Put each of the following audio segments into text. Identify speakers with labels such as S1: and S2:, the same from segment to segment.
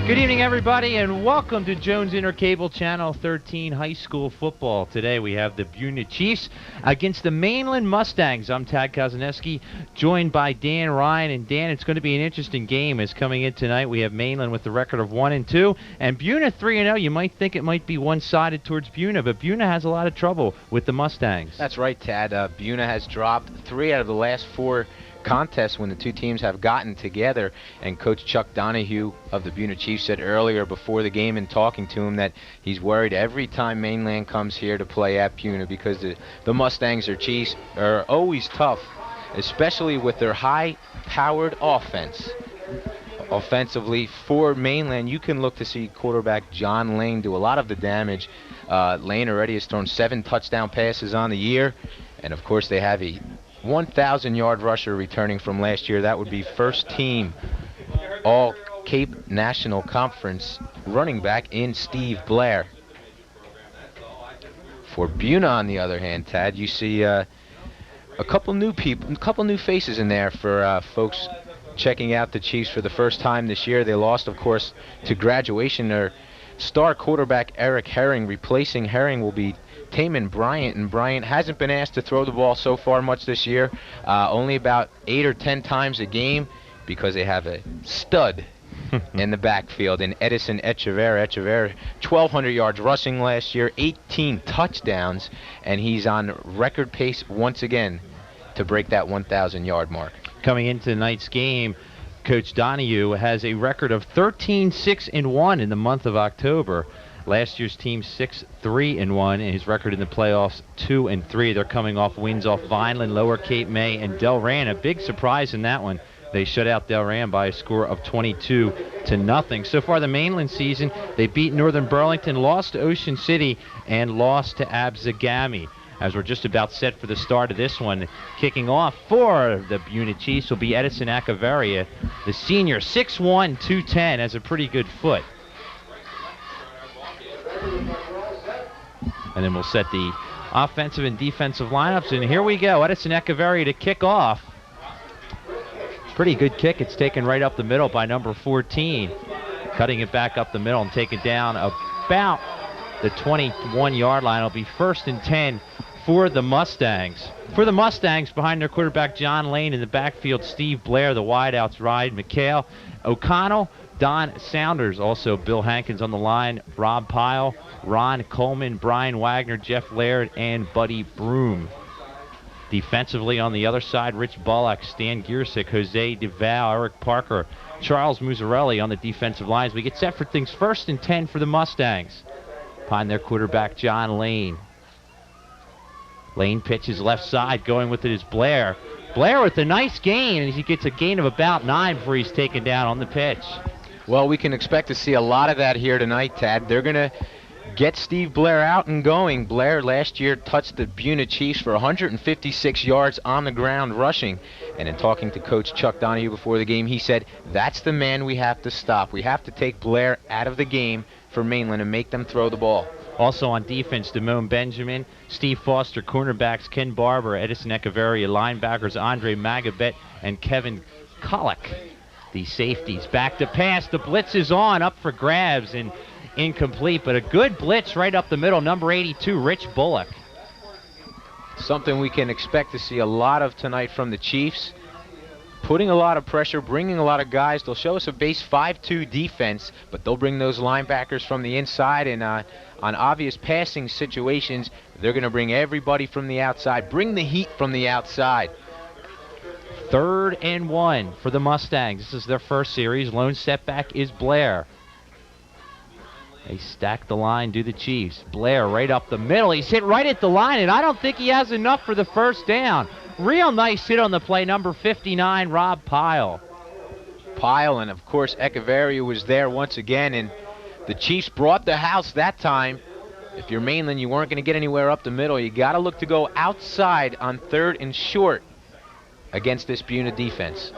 S1: Good evening, everybody, and welcome to Jones Intercable Channel 13 High School Football. Today we have the Buena Chiefs against the Mainland Mustangs. I'm Tad Kozaneski, joined by Dan Ryan. And Dan, it's going to be an interesting game as coming in tonight we have Mainland with the record of 1-2, and Buena 3-0. You might think it might be one-sided towards Buena, but Buena has a lot of trouble with the Mustangs.
S2: That's right, Tad. Buena has dropped 3 out of the last 4 contests when the two teams have gotten together, and Coach Chuck Donahue of the Buena Chiefs said earlier before the game in talking to him that he's worried every time Mainland comes here to play at Buena because the Mustangs or Chiefs are always tough, especially with their high-powered offense. Offensively, for Mainland, you can look to see quarterback John Lane do a lot of the damage. Lane already has thrown 7 touchdown passes on the year, and of course they have a 1,000-yard rusher returning from last year. That would be first team all Cape National Conference running back in Steve Blair. For Buena, on the other hand, Tad, you see a couple new people, a couple new faces in there for folks checking out the Chiefs for the first time this year. They lost, of course, to graduation. Their star quarterback Eric Herring. Replacing Herring will be Taman Bryant, and Bryant hasn't been asked to throw the ball so far much this year, only about 8 or 10 times a game, because they have a stud in the backfield in Edison Echeverria. 1,200 yards rushing last year, 18 touchdowns, and he's on record pace once again to break that 1,000-yard mark.
S1: Coming into tonight's game, Coach Donahue has a record of 13-6-1 in the month of October. Last year's team 6-3-1, and his record in the playoffs 2-3. They're coming off wins off Vineland, Lower Cape May, and Delran. A big surprise in that one. They shut out Delran by a score of 22-0. So far the Mainland season, they beat Northern Burlington, lost to Ocean City, and lost to Abzagami. As we're just about set for the start of this one, kicking off for the Buena Chiefs will be Edison Echeverria, the senior, 6'1", 210, has a pretty good foot. And then we'll set the offensive and defensive lineups, and here we go. Edison Echeverria to kick off. Pretty good kick. It's taken right up the middle by number 14. Cutting it back up the middle and taken down about the 21-yard line. It'll be 1st and 10 for the Mustangs. For the Mustangs, behind their quarterback John Lane, in the backfield Steve Blair, the wideouts Ryan McHale, O'Connell, Don Saunders, also Bill Hankins on the line, Rob Pyle, Ron Coleman, Brian Wagner, Jeff Laird, and Buddy Broom. Defensively on the other side, Rich Bullock, Stan Giersick, Jose DeVal, Eric Parker, Charles Muzzarelli on the defensive lines. We get set for things 1st and 10 for the Mustangs. Behind their quarterback John Lane. Lane pitches left side, going with it is Blair. Blair with a nice gain, and he gets a gain of about 9 before he's taken down on the pitch.
S2: Well, we can expect to see a lot of that here tonight, Tad. They're going to get Steve Blair out and going. Blair last year touched the Buena Chiefs for 156 yards on the ground rushing. And in talking to Coach Chuck Donahue before the game, he said, that's the man we have to stop. We have to take Blair out of the game for Mainland and make them throw the ball.
S1: Also on defense, Damone Benjamin, Steve Foster, cornerbacks Ken Barber, Edison Echeverria, linebackers Andre Magabet, and Kevin Kolek. The safeties back to pass. The blitz is on, up for grabs, and incomplete, but a good blitz right up the middle. Number 82, Rich Bullock.
S2: Something we can expect to see a lot of tonight from the Chiefs. Putting a lot of pressure, bringing a lot of guys. They'll show us a base 5-2 defense, but they'll bring those linebackers from the inside, and on obvious passing situations, they're going to bring everybody from the outside. Bring the heat from the outside.
S1: 3rd and 1 for the Mustangs. This is their first series. Lone setback is Blair. They stack the line, do the Chiefs. Blair right up the middle. He's hit right at the line, and I don't think he has enough for the first down. Real nice hit on the play, number 59, Rob Pyle.
S2: Pyle, and of course Echeverria was there once again, and the Chiefs brought the house that time. If you're Mainland, you weren't going to get anywhere up the middle. You got to look to go outside on 3rd and short against this Buena defense.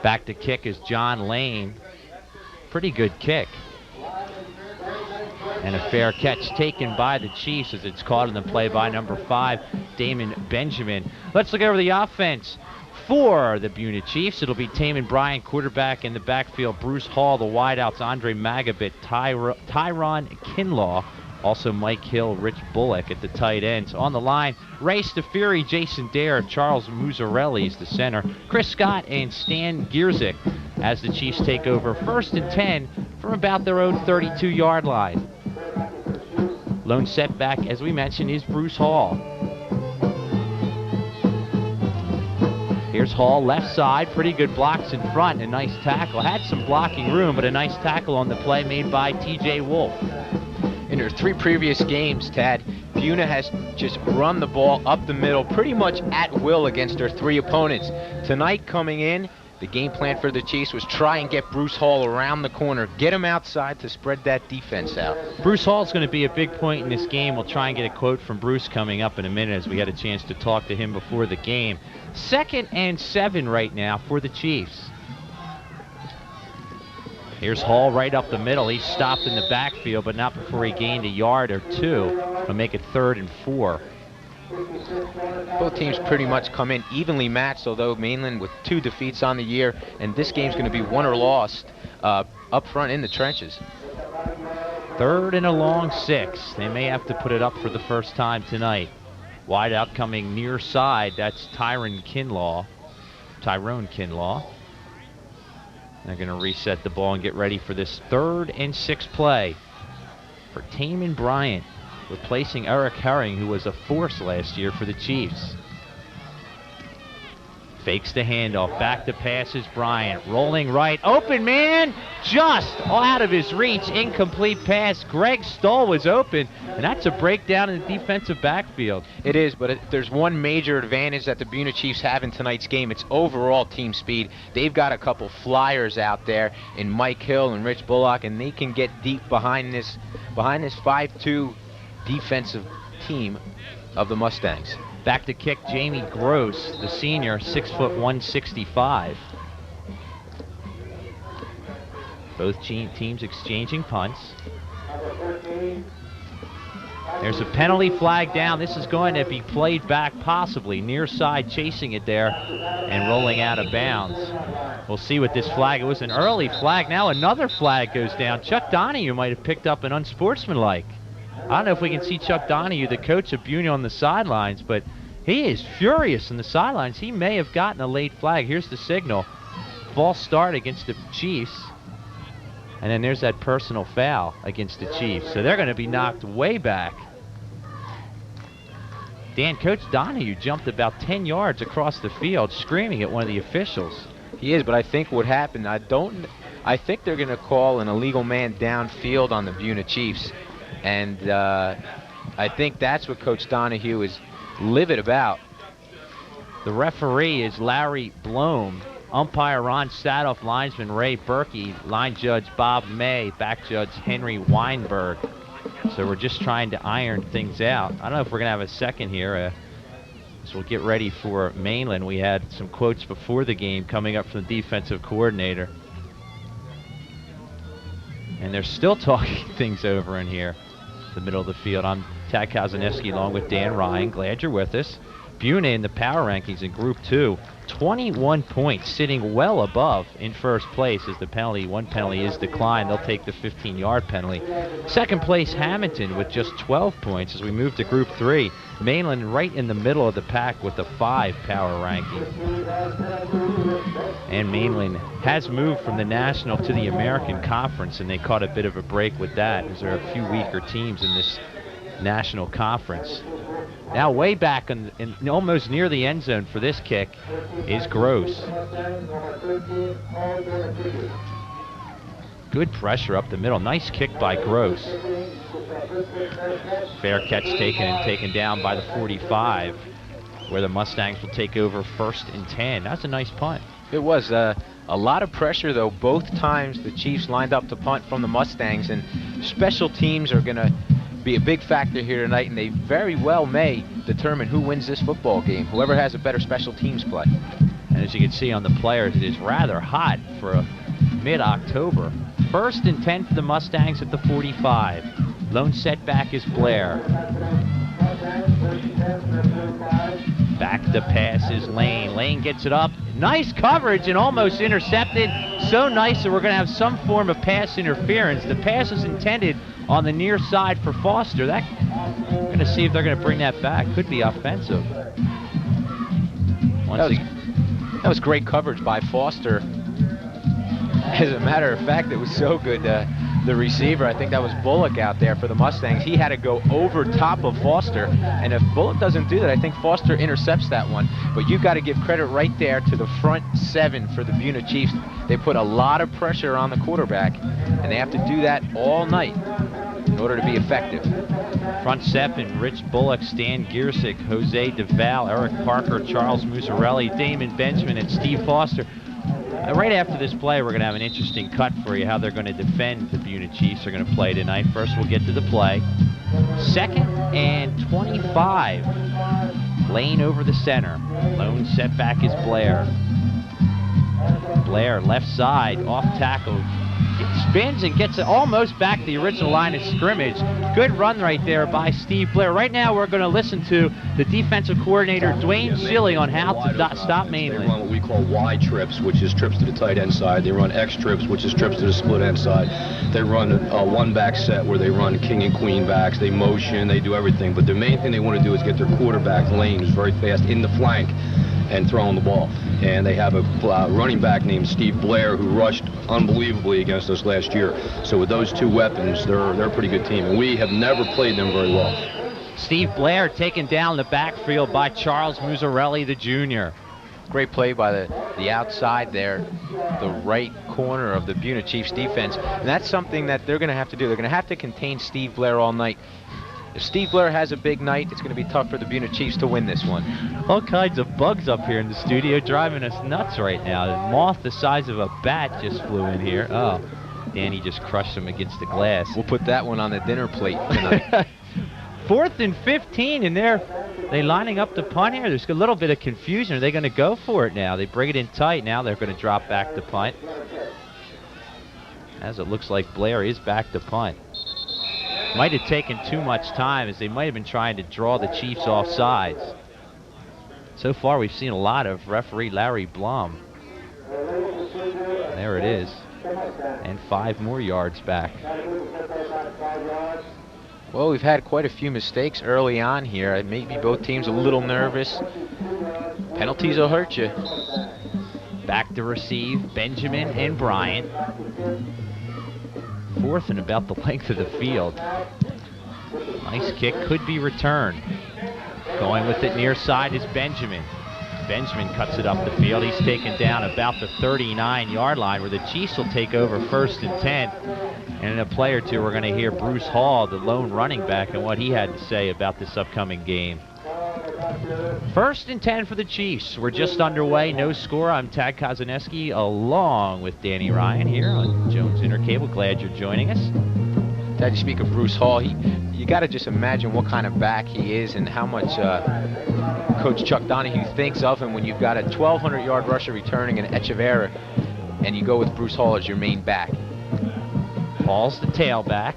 S1: Back to kick is John Lane. Pretty good kick. And a fair catch taken by the Chiefs as it's caught in the play by number 5, Damon Benjamin. Let's look over the offense For the Buena Chiefs, it'll be Taman Bryant, quarterback in the backfield, Bruce Hall, the wideouts, Andre Magabit, Tyron Kinlaw, also Mike Hill, Rich Bullock at the tight ends. On the line, Ray Stafiri, Jason Dare, Charles Muzzarelli is the center, Chris Scott and Stan Gierzik as the Chiefs take over 1st and 10 from about their own 32-yard line. Lone setback, as we mentioned, is Bruce Hall. Here's Hall, left side, pretty good blocks in front, a nice tackle. Had some blocking room, but a nice tackle on the play made by T.J. Wolf.
S2: In their 3 previous games, Tad, Buena has just run the ball up the middle pretty much at will against their 3 opponents. Tonight coming in, the game plan for the Chiefs was try and get Bruce Hall around the corner, get him outside to spread that defense out.
S1: Bruce Hall's going to be a big point in this game. We'll try and get a quote from Bruce coming up in a minute as we had a chance to talk to him before the game. 2nd and 7 right now for the Chiefs. Here's Hall right up the middle. He's stopped in the backfield, but not before he gained a yard or 2. It'll make it 3rd and 4.
S2: Both teams pretty much come in evenly matched, although Mainland with 2 defeats on the year, and this game's going to be won or lost up front in the trenches.
S1: 3rd and a long 6. They may have to put it up for the first time tonight. Wide out coming near side. That's Tyrone Kinlaw. They're going to reset the ball and get ready for this 3rd and 6 play for Taman Bryant, replacing Eric Herring, who was a force last year for the Chiefs. Fakes the handoff, back to passes Bryant, rolling right, open man, just out of his reach, incomplete pass. Greg Stoll was open, and that's a breakdown in the defensive backfield.
S2: It is, but there's one major advantage that the Buena Chiefs have in tonight's game. It's overall team speed. They've got a couple flyers out there in Mike Hill and Rich Bullock, and they can get deep behind this 5-2 defensive team of the Mustangs.
S1: Back to kick, Jamie Gross, the senior, 6 foot 165. Both teams exchanging punts. There's a penalty flag down. This is going to be played back possibly. Near side chasing it there and rolling out of bounds. We'll see what this flag, it was an early flag. Now another flag goes down. Chuck Donahue might have picked up an unsportsmanlike. I don't know if we can see Chuck Donahue, the coach of Buena, on the sidelines, but he is furious in the sidelines. He may have gotten a late flag. Here's the signal. False start against the Chiefs. And then there's that personal foul against the Chiefs. So they're going to be knocked way back. Dan, Coach Donahue jumped about 10 yards across the field screaming at one of the officials.
S2: He is, but I think what happened, I think they're going to call an illegal man downfield on the Buena Chiefs. And I think that's what Coach Donahue is livid about.
S1: The referee is Larry Blome. Umpire Ron Sadoff, linesman Ray Berkey, line judge Bob May, back judge Henry Weinberg. So we're just trying to iron things out. I don't know if we're going to have a second here. So we'll get ready for Mainland. We had some quotes before the game coming up from the defensive coordinator. And they're still talking things over in here, the middle of the field. I'm Tad Kazaneski along with Dan Ryan. Glad you're with us. Buena in the power rankings in Group 2, 21 points, sitting well above in first place as the penalty, one penalty is declined. They'll take the 15-yard penalty. Second place, Hamilton with just 12 points as we move to Group 3. Mainland right in the middle of the pack with a 5 power ranking. And Mainland has moved from the National to the American Conference, and they caught a bit of a break with that as there are a few weaker teams in this National Conference. Now way back in almost near the end zone for this kick is Gross. Good pressure up the middle. Nice kick by Gross. Fair catch taken down by the 45, where the Mustangs will take over 1st and 10. That's a nice punt.
S2: It was a lot of pressure, though. Both times the Chiefs lined up to punt from the Mustangs, and special teams are going to be a big factor here tonight, and they very well may determine who wins this football game, whoever has a better special teams play.
S1: And as you can see on the players, it is rather hot for a mid-October. 1st and 10 for the Mustangs at the 45. Lone setback is Blair. Back to pass is Lane. Lane gets it up. Nice coverage and almost intercepted. So nice that we're going to have some form of pass interference. The pass is intended on the near side for Foster. We're going to see if they're going to bring that back. Could be offensive.
S2: That was great coverage by Foster. As a matter of fact, it was so good. The receiver, I think that was Bullock out there for the Mustangs. He had to go over top of Foster, and if Bullock doesn't do that, I think Foster intercepts that one. But you've got to give credit right there to the front 7 for the Buena Chiefs. They put a lot of pressure on the quarterback, and they have to do that all night in order to be effective.
S1: Front 7, Rich Bullock, Stan Giersick, Jose DeVal, Eric Parker, Charles Musarelli, Damon Benjamin, and Steve Foster. Right after this play, we're going to have an interesting cut for you, how they're going to defend the Buena Chiefs are going to play tonight. First, we'll get to the play. 2nd and 25. Lane over the center. Lone setback is Blair. Blair, left side, off tackle. It spins and gets it almost back to the original line of scrimmage. Good run right there by Steve Blair. Right now, we're going to listen to the defensive coordinator, Dwayne Shilley, on how to stop Mainland.
S3: They run what we call Y trips, which is trips to the tight end side. They run X trips, which is trips to the split end side. They run a one-back set where they run king and queen backs. They motion, they do everything. But the main thing they want to do is get their quarterback, Lane, who's very fast, in the flank and throwing the ball. And they have a running back named Steve Blair who rushed unbelievably against us last year. So with those 2 weapons, they're a pretty good team. And we have never played them very well.
S1: Steve Blair taken down the backfield by Charles Musarelli, the junior.
S2: Great play by the outside there, the right corner of the Buena Chiefs defense. And that's something that they're going to have to do. They're going to have to contain Steve Blair all night. If Steve Blair has a big night, it's going to be tough for the Buena Chiefs to win this one.
S1: All kinds of bugs up here in the studio driving us nuts right now. A moth the size of a bat just flew in here. Oh, Danny just crushed him against the glass.
S2: We'll put that one on the dinner plate tonight.
S1: 4th and 15, and they lining up the punt here. There's a little bit of confusion. Are they going to go for it now? They bring it in tight. Now they're going to drop back the punt. As it looks like Blair is back to punt. Might have taken too much time, as they might have been trying to draw the Chiefs off sides. So far, we've seen a lot of referee Larry Blum. There it is. And 5 more yards back.
S2: Well, we've had quite a few mistakes early on here. Maybe both teams a little nervous. Penalties will hurt you.
S1: Back to receive, Benjamin and Bryant. 4th and about the length of the field. Nice kick, could be returned. Going with it near side is Benjamin. Benjamin cuts it up the field. He's taken down about the 39-yard line, where the Chiefs will take over 1st and 10. And in a play or two, we're going to hear Bruce Hall, the lone running back, and what he had to say about this upcoming game. 1st and 10 for the Chiefs. We're just underway. No score. I'm Tad Kozaneski along with Danny Ryan here on Jones Intercable. Glad you're joining us.
S2: Tad, you speak of Bruce Hall. You got to just imagine what kind of back he is and how much Coach Chuck Donahue thinks of him when you've got a 1,200-yard rusher returning in Echeverria, and you go with Bruce Hall as your main back.
S1: Hall's the tailback.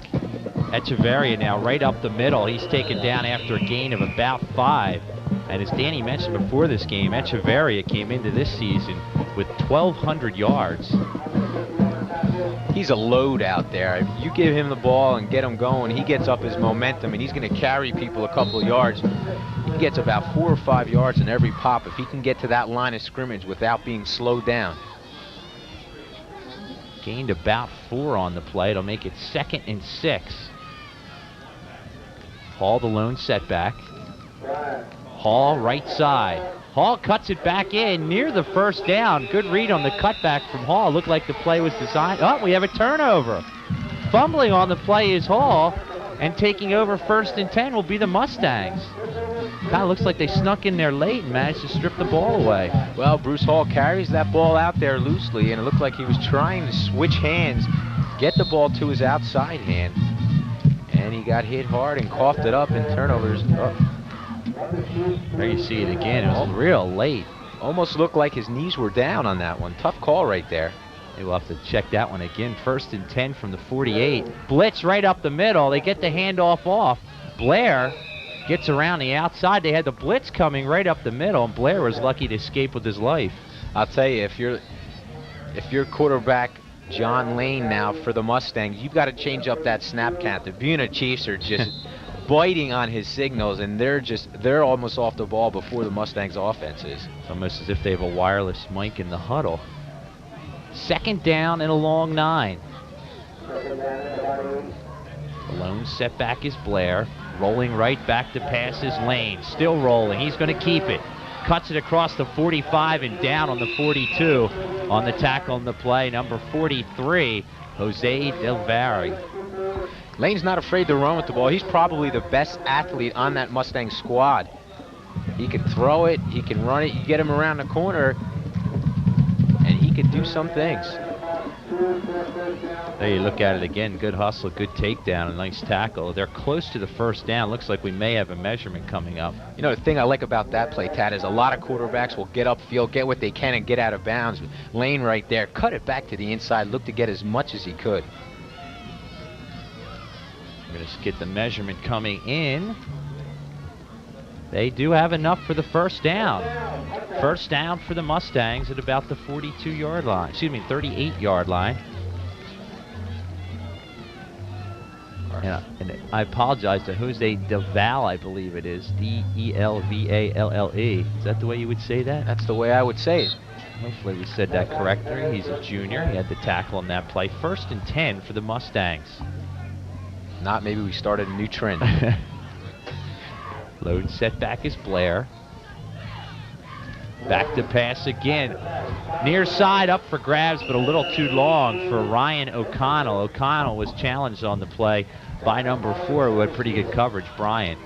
S1: Echeverria now right up the middle. He's taken down after a gain of about 5. And as Danny mentioned before this game, Echeverria came into this season with 1,200 yards.
S2: He's a load out there. If you give him the ball and get him going, he gets up his momentum, and he's going to carry people a couple of yards. He gets about 4 or 5 yards in every pop if he can get to that line of scrimmage without being slowed down.
S1: Gained about 4 on the play. It'll make it 2nd and 6. Hall, the lone setback. Hall, right side. Hall cuts it back in near the 1st down. Good read on the cutback from Hall. Looked like the play was designed. Oh, we have a turnover. Fumbling on the play is Hall, and taking over 1st and 10 will be the Mustangs. Kind of looks like they snuck in there late and managed to strip the ball away.
S2: Well, Bruce Hall carries that ball out there loosely, and it looked like he was trying to switch hands, get the ball to his outside hand, and he got hit hard and coughed it up, and turnovers. Oh.
S1: There you see it again. It was real late.
S2: Almost looked like his knees were down on that one. Tough call right there.
S1: We'll have to check that one again. 1st and 10 from the 48. Blitz right up the middle. They get the handoff off. Blair Gets around the outside. They had the blitz coming right up the middle, and Blair was lucky to escape with his life.
S2: I'll tell you, if you're quarterback John Lane now for the Mustangs, you've got to change up that snap count. The Buena Chiefs are just biting on his signals, and they're almost off the ball before the Mustangs offense is.
S1: It's almost as if they have a wireless mic in the huddle. 2nd down and a long 9. The lone setback is Blair. Rolling right back to pass is Lane. Still rolling. He's going to keep it. Cuts it across the 45 and down on the 42. On the tackle on the play, number 43, Jose Del Valle.
S2: Lane's not afraid to run with the ball. He's probably the best athlete on that Mustang squad. He can throw it. He can run it. You get him around the corner, and he can do some things.
S1: There you look at it again. Good hustle, good takedown, a nice tackle. They're close to the 1st down. Looks like we may have a measurement coming up.
S2: You know, the thing I like about that play, Tad, is a lot of quarterbacks will get upfield, get what they can, and get out of bounds. Lane right there, cut it back to the inside, looked to get as much as he could.
S1: We're going to get the measurement coming in. They do have enough for the 1st down. 1st down for the Mustangs at about the 42-yard line. Excuse me, 38-yard line. And I apologize to Jose Del Valle, I believe it is. D-E-L-V-A-L-L-E. Is that the way you would say that?
S2: That's the way I would say it.
S1: Hopefully we said that correctly. He's a junior. He had the tackle on that play. 1st and 10 for the Mustangs.
S2: Not maybe we started a new trend.
S1: Lone setback is Blair. Back to pass again. Near side up for grabs, but a little too long for Ryan O'Connell. O'Connell was challenged on the play by number 4, who had pretty good coverage, Bryant.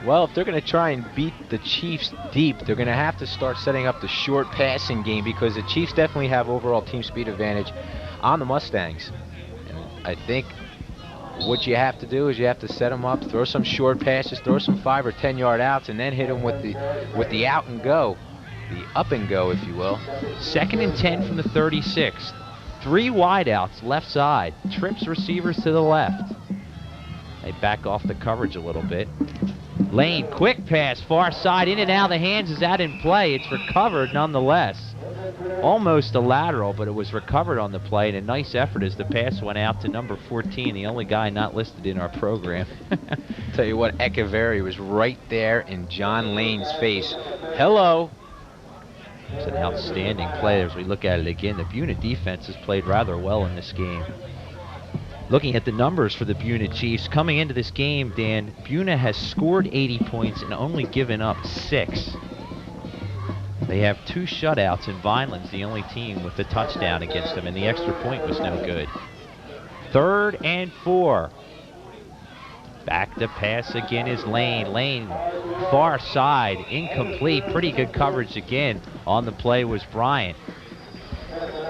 S2: Well, if they're going to try and beat the Chiefs deep, they're going to have to start setting up the short passing game, because the Chiefs definitely have overall team speed advantage on the Mustangs. And I think what you have to do is you have to set them up, throw some short passes, throw some 5 or 10 yard outs, and then hit them with the out and go, the up and go, if you will.
S1: 2nd and 10 from the 36. 3 wideouts left side. Trips receivers to the left. They back off the coverage a little bit. Lane, quick pass, far side, in and out of the hands. Is that in play? It's recovered nonetheless. Almost a lateral, but it was recovered on the play, and a nice effort as the pass went out to number 14, the only guy not listed in our program.
S2: Tell you what, Echeverry was right there in John Lane's face. Hello.
S1: It's an outstanding play as we look at it again. The Buena defense has played rather well in this game. Looking at the numbers for the Buena Chiefs, coming into this game, Dan, Buena has scored 80 points and only given up 6. They have 2 shutouts, and Vineland's the only team with a touchdown against them, and the extra point was no good. 3rd and 4. Back to pass again is Lane. Lane, far side, incomplete. Pretty good coverage again. On the play was Bryant.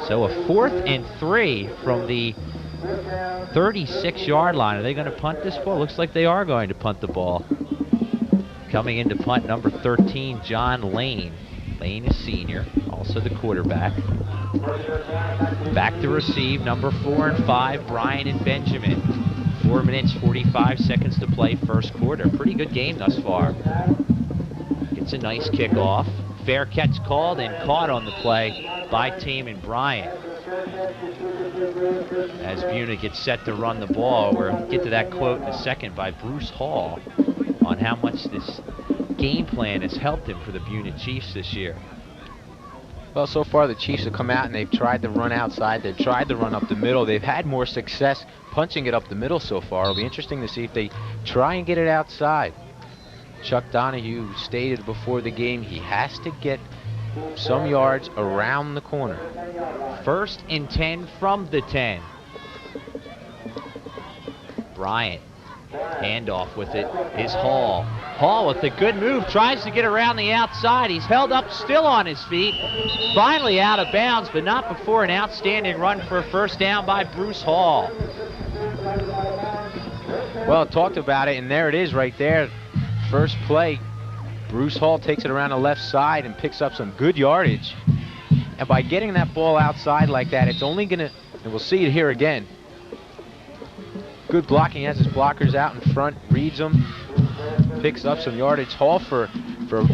S1: So a 4th and 3 from the 36-yard line. Are they going to punt this ball? Looks like they are going to punt the ball. Coming in to punt, number 13, John Lane. Lane is senior, also the quarterback. Back to receive, number 4 and 5, Brian and Benjamin. 4 minutes, 45 seconds to play, 1st quarter. Pretty good game thus far. Gets a nice kickoff. Fair catch called and caught on the play by Taman Bryant. As Buena gets set to run the ball, we'll get to that quote in a second by Bruce Hall on how much this game plan has helped him for the Buena Chiefs this year.
S2: Well, so far the Chiefs have come out and they've tried to run outside. They've tried to run up the middle. They've had more success punching it up the middle so far. It'll be interesting to see if they try and get it outside. Chuck Donahue stated before the game he has to get some yards around the corner.
S1: 1st and 10 from the 10. Bryant, handoff with it is Hall. Hall with a good move, tries to get around the outside. He's held up still on his feet. Finally out of bounds, but not before an outstanding run for a 1st down by Bruce Hall.
S2: Well, talked about it, and there it is right there. First play, Bruce Hall takes it around the left side and picks up some good yardage. And by getting that ball outside like that, it's only going to, and we'll see it here again, Good blocking, has his blockers out in front, reads them, picks up some yardage. Hall, for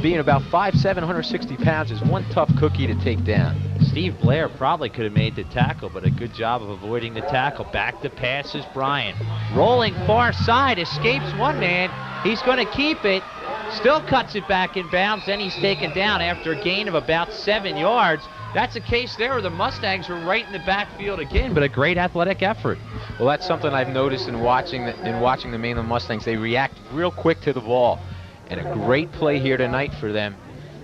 S2: being about 5'7", 160 pounds, is one tough cookie to take down.
S1: Steve Blair probably could have made the tackle, but a good job of avoiding the tackle. Back to pass is Bryant. Rolling far side, escapes one man. He's going to keep it. Still cuts it back in bounds. Then he's taken down after a gain of about 7 yards. That's a case there where the Mustangs were right in the backfield again, but a great athletic effort.
S2: Well, that's something I've noticed in watching the Mainland Mustangs. They react real quick to the ball. And a great play here tonight for them,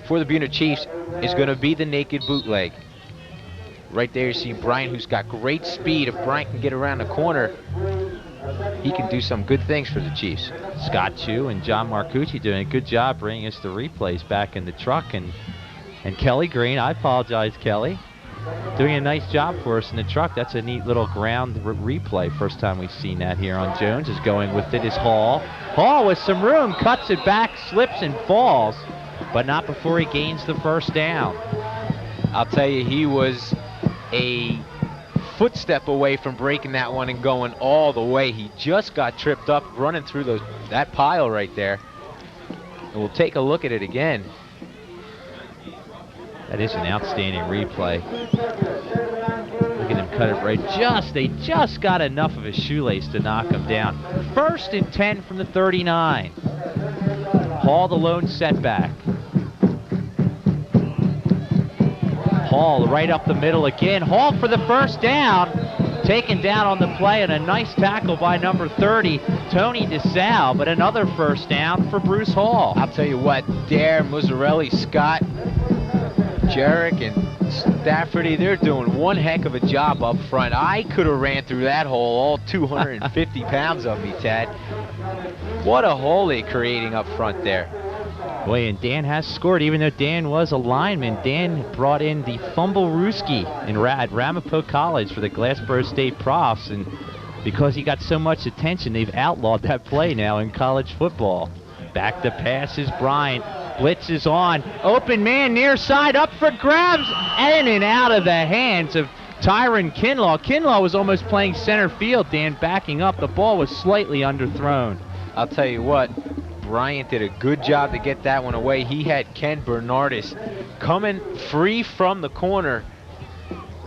S2: for the Buena Chiefs, is going to be the naked bootleg. Right there you see Bryant, who's got great speed. If Bryant can get around the corner, he can do some good things for the Chiefs.
S1: Scott Chu and John Marcucci doing a good job bringing us the replays back in the truck. And Kelly Green, I apologize, Kelly, doing a nice job for us in the truck. That's a neat little ground replay. First time we've seen that here on Jones. Is going with it is Hall. Hall with some room, cuts it back, slips and falls, but not before he gains the first down.
S2: I'll tell you, he was a footstep away from breaking that one and going all the way. He just got tripped up running through that pile right there. And we'll take a look at it again.
S1: That is an outstanding replay. Look at him cut it right. They just got enough of his shoelace to knock him down. 1st and 10 from the 39. Hall the lone setback. Hall right up the middle again. Hall for the first down. Taken down on the play, and a nice tackle by number 30, Tony DeSalle, but another first down for Bruce Hall.
S2: I'll tell you what, Dare, Muzzarelli, Scott, Jarek, and Stafferty, they're doing one heck of a job up front. I could have ran through that hole, all 250 pounds of me, Tad. What a hole they're creating up front there.
S1: Boy, and Dan has scored, even though Dan was a lineman. Dan brought in the Fumble Rooski at Ramapo College for the Glassboro State Profs, and because he got so much attention, they've outlawed that play now in college football. Back to pass is Bryant. Blitz is on. Open man near side, up for grabs, in and out of the hands of Tyron Kinlaw. Kinlaw was almost playing center field, Dan, backing up. The ball was slightly underthrown.
S2: I'll tell you what, Bryant did a good job to get that one away. He had Ken Bernardis coming free from the corner,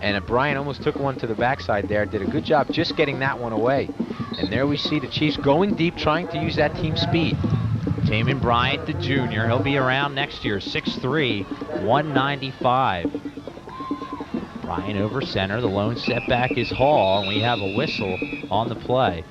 S2: and Bryant almost took one to the backside there. Did a good job just getting that one away. And there we see the Chiefs going deep, trying to use that team speed.
S1: Taman Bryant, the junior, he'll be around next year, 6'3", 195. Bryant over center, the lone setback is Hall, and we have a whistle on the play.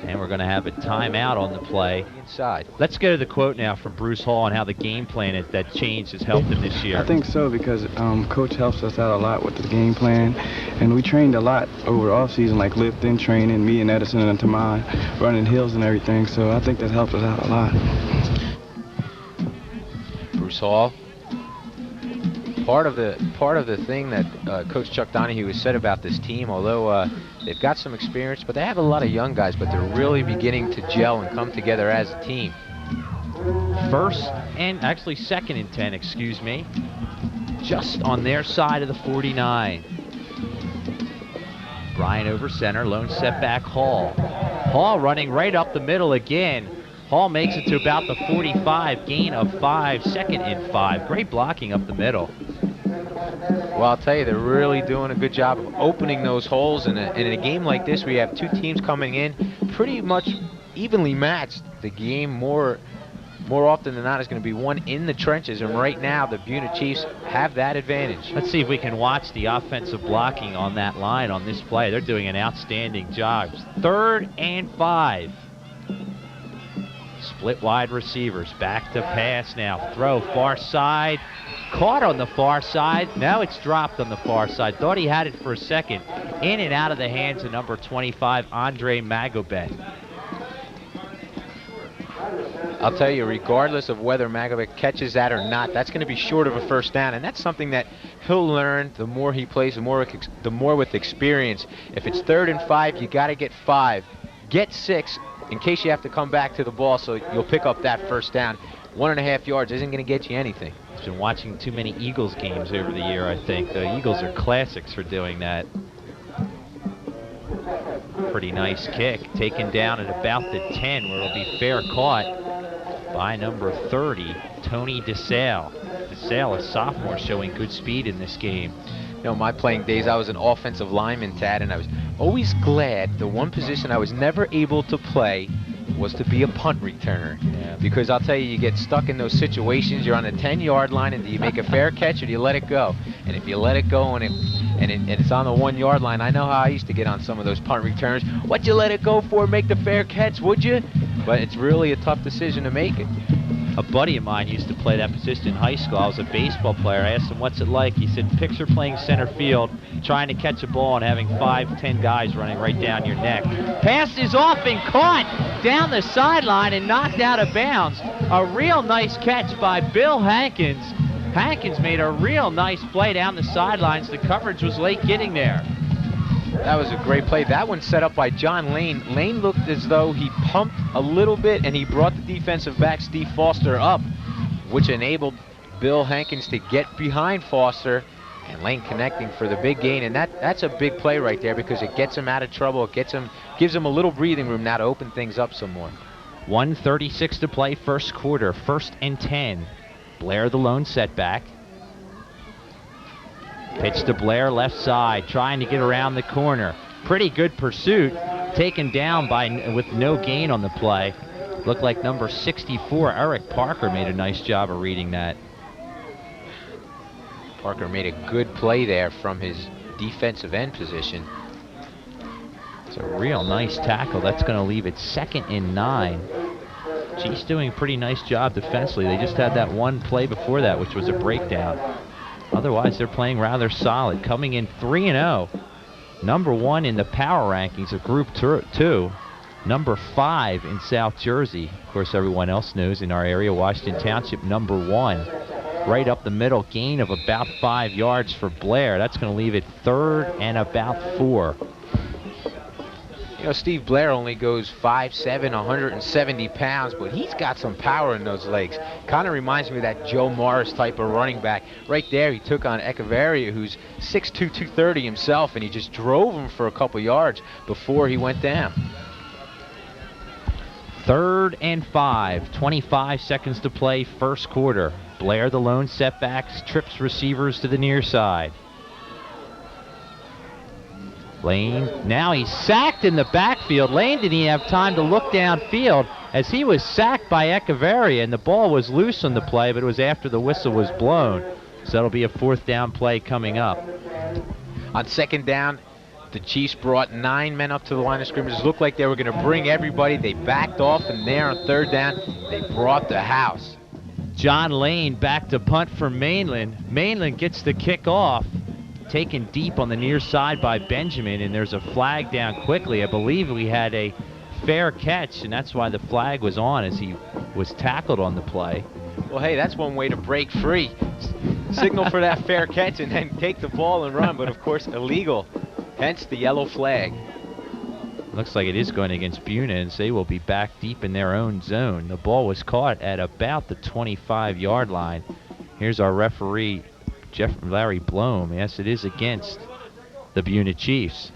S1: And we're going to have a timeout on the play.
S2: Inside.
S1: Let's go to the quote now from Bruce Hall on how the game plan that change has helped him this year.
S4: I think so, because Coach helps us out a lot with the game plan. And we trained a lot over the offseason, like lifting, training, me and Edison and Tamai, running hills and everything. So I think that helped us out a lot.
S2: Bruce Hall. Part of the thing that Coach Chuck Donahue has said about this team, although they've got some experience, but they have a lot of young guys, but they're really beginning to gel and come together as a team.
S1: 2nd and 10, excuse me. Just on their side of the 49. Bryant over center, lone setback Hall. Hall running right up the middle again. Hall makes it to about the 45, gain of 5, 2nd and 5. Great blocking up the middle.
S2: Well, I'll tell you, they're really doing a good job of opening those holes. And in a game like this, we have two teams coming in pretty much evenly matched. The game more often than not is going to be one in the trenches. And right now, the Buena Chiefs have that advantage.
S1: Let's see if we can watch the offensive blocking on that line on this play. They're doing an outstanding job. 3rd and 5. Split wide receivers, back to pass now. Throw far side, caught on the far side. Now it's dropped on the far side. Thought he had it for a second. In and out of the hands of number 25, Andre Magobet.
S2: I'll tell you, regardless of whether Magobet catches that or not, that's going to be short of a first down, and that's something that he'll learn the more he plays, the more with experience. If it's 3rd and 5, you got to get 5. Get 6. In case you have to come back to the ball, so you'll pick up that first down. 1.5 yards isn't going to get you anything.
S1: He's been watching too many Eagles games over the year, I think. The Eagles are classics for doing that. Pretty nice kick, taken down at about the 10, where it'll be fair caught by number 30, Tony DeSalle. DeSalle, a sophomore, showing good speed in this game.
S2: You know, my playing days, I was an offensive lineman, Tad, and I was always glad the one position I was never able to play was to be a punt returner.
S1: Yeah.
S2: Because I'll tell you, you get stuck in those situations. You're on the 10-yard line, and do you make a fair catch or do you let it go? And if you let it go and it's on the 1-yard line, I know how I used to get on some of those punt returners. What'd you let it go for? Make the fair catch, would you? But it's really a tough decision to make it.
S1: A buddy of mine used to play that position in high school. I was a baseball player. I asked him, what's it like? He said, picture playing center field, trying to catch a ball and having 5, 10 guys running right down your neck. Pass is off and caught down the sideline and knocked out of bounds. A real nice catch by Bill Hankins. Hankins made a real nice play down the sidelines. The coverage was late getting there.
S2: That was a great play. That one set up by John Lane. Lane looked as though he pumped a little bit, and he brought the defensive back, Steve Foster, up, which enabled Bill Hankins to get behind Foster, and Lane connecting for the big gain. And that's a big play right there because it gets him out of trouble. It gives him a little breathing room now to open things up some more.
S1: 1:36 to play, first quarter, 1st and 10. Blair the lone setback. Pitch to Blair, left side, trying to get around the corner. Pretty good pursuit, taken down with no gain on the play. Looked like number 64, Eric Parker, made a nice job of reading that.
S2: Parker made a good play there from his defensive end position.
S1: It's a real nice tackle. That's going to leave it 2nd and 9. Chiefs doing a pretty nice job defensively. They just had that one play before that, which was a breakdown. Otherwise, they're playing rather solid. Coming in 3-0. Number 1 in the power rankings of Group 2. Number 5 in South Jersey. Of course, everyone else knows in our area, Washington Township, number 1. Right up the middle, gain of about 5 yards for Blair. That's going to leave it 3rd and about 4.
S2: You know, Steve Blair only goes 5'7", 170 pounds, but he's got some power in those legs. Kind of reminds me of that Joe Morris type of running back. Right there, he took on Echeverria, who's 6'2", 230 himself, and he just drove him for a couple yards before he went down.
S1: 3rd and 5, 25 seconds to play, first quarter. Blair the lone setbacks, trips receivers to the near side. Lane, now he's sacked in the backfield. Lane didn't even have time to look downfield as he was sacked by Echeverria, and the ball was loose on the play, but it was after the whistle was blown. So that'll be a 4th down play coming up.
S2: On 2nd down, the Chiefs brought 9 men up to the line of scrimmage. It looked like they were going to bring everybody. They backed off, and there on 3rd down, they brought the house.
S1: John Lane back to punt for Mainland. Mainland gets the kick off. Taken deep on the near side by Benjamin, and there's a flag down quickly. I believe we had a fair catch, and that's why the flag was on as he was tackled on the play.
S2: Well, hey, that's one way to break free. Signal for that fair catch and then take the ball and run, but of course illegal, hence the yellow flag.
S1: Looks like it is going against Buena, and they will be back deep in their own zone. The ball was caught at about the 25-yard line. Here's our referee, Larry Blome. Yes, it is against the Buena Chiefs.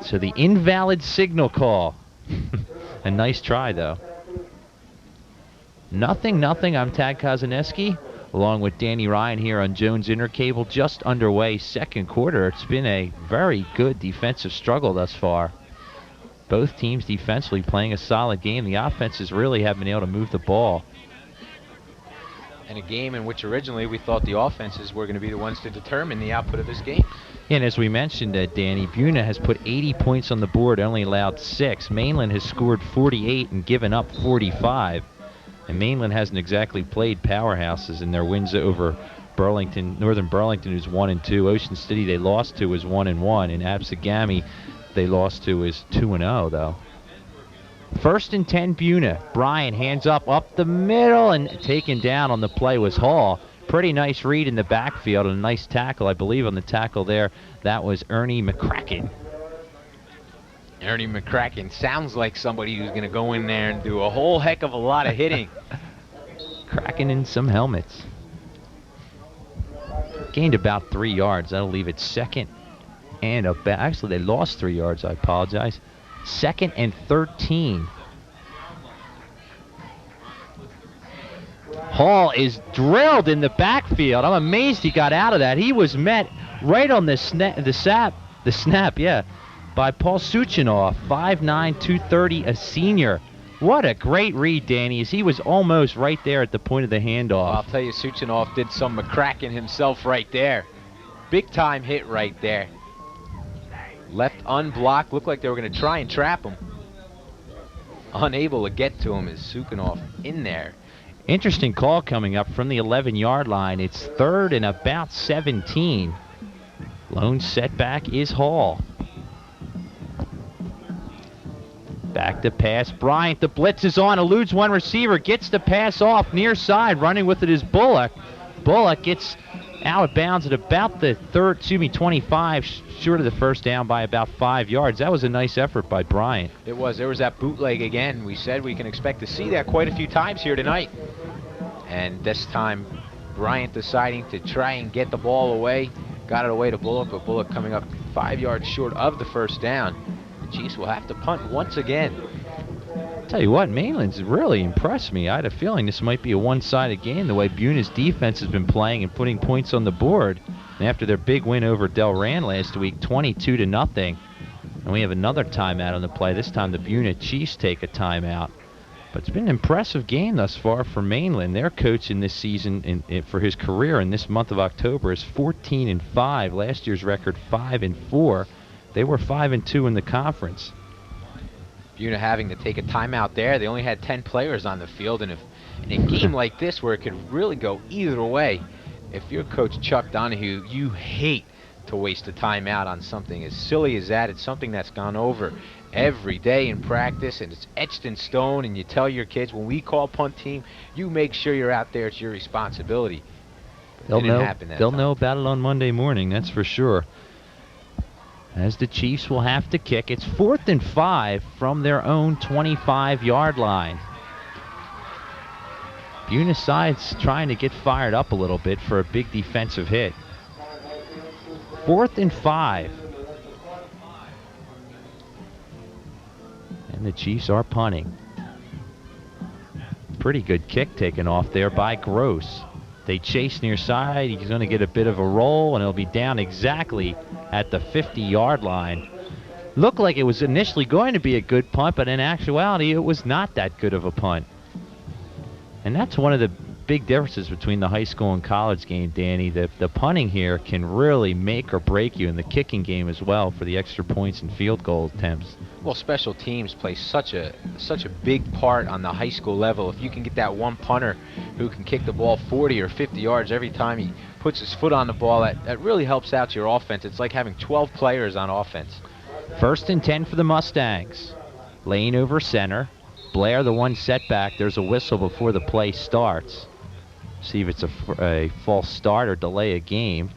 S1: So the invalid signal call. A nice try, though. 0-0. I'm Tad Kozaneski, along with Danny Ryan here on Jones Intercable. Just underway, 2nd quarter. It's been a very good defensive struggle thus far. Both teams defensively playing a solid game. The offenses really have been able to move the ball.
S2: In a game in which originally we thought the offenses were going to be the ones to determine the output of this game.
S1: And as we mentioned, Danny, Buena has put 80 points on the board, only allowed 6. Mainland has scored 48 and given up 45. And Mainland hasn't exactly played powerhouses in their wins over Burlington, Northern Burlington, who's 1-2. Ocean City they lost to is 1-1. And Absegami they lost to is 2-0, though. 1st and 10, Buena. Bryan hands up the middle, and taken down on the play was Hall. Pretty nice read in the backfield and a nice tackle, I believe, on the tackle there. That was Ernie McCracken.
S2: Ernie McCracken sounds like somebody who's going to go in there and do a whole heck of a lot of hitting.
S1: Cracking in some helmets. Gained about 3 yards. That'll leave it 2nd and about, actually they lost 3 yards, I apologize. 2nd and 13. Hall is drilled in the backfield. I'm amazed he got out of that. He was met right on the snap, by Paul Suchinoff, 5'9", 230, a senior. What a great read, Danny, as he was almost right there at the point of the handoff.
S2: Well, I'll tell you, Suchinoff did some McCracken himself right there. Big time hit right there. Left unblocked, looked like they were going to try and trap him. Unable to get to him is Suchinoff in there.
S1: Interesting call coming up from the 11-yard line. It's 3rd and about 17. Lone setback is Hall. Back to pass. Bryant, the blitz is on, eludes one receiver, gets the pass off near side. Running with it is Bullock. Bullock gets out of bounds at about the 25, short of the first down by about 5 yards. That was a nice effort by Bryant.
S2: It was. There was that bootleg again. We said we can expect to see that quite a few times here tonight. And this time, Bryant deciding to try and get the ball away. Got it away to Bullock, but Bullock coming up 5 yards short of the first down. The Chiefs will have to punt once again.
S1: Tell you what, Mainland's really impressed me. I had a feeling this might be a one-sided game, the way Buna's defense has been playing and putting points on the board. And after their big win over Delran last week, 22-0, and we have another timeout on the play. This time the Buena Chiefs take a timeout. But it's been an impressive game thus far for Mainland. Their coach in this season, for his career in this month of October, is 14-5. Last year's record 5-4. They were 5-2 in the conference.
S2: Buena having to take a timeout there. They only had 10 players on the field, and if in a game like this where it could really go either way, if you're Coach Chuck Donahue, you hate to waste a timeout on something as silly as that. It's something that's gone over every day in practice, and it's etched in stone, and you tell your kids, when we call punt team, you make sure you're out there. It's your responsibility.
S1: They'll know about it on Monday morning, that's for sure. As the Chiefs will have to kick. It's 4th and 5 from their own 25-yard line. Buena side's trying to get fired up a little bit for a big defensive hit. 4th and 5. And the Chiefs are punting. Pretty good kick taken off there by Gross. They chase near side. He's going to get a bit of a roll, and he'll be down exactly at the 50-yard line. Looked like it was initially going to be a good punt, but in actuality, it was not that good of a punt. And that's one of the big differences between the high school and college game, Danny. The punting here can really make or break you in the kicking game as well for the extra points and field goal attempts.
S2: Well, special teams play such a big part on the high school level. If you can get that one punter who can kick the ball 40 or 50 yards every time he puts his foot on the ball, that really helps out your offense. It's like having 12 players on offense. 1st and 10
S1: for the Mustangs. Lane over center. Blair, the one setback. There's a whistle before the play starts. See if it's a false start or delay a game.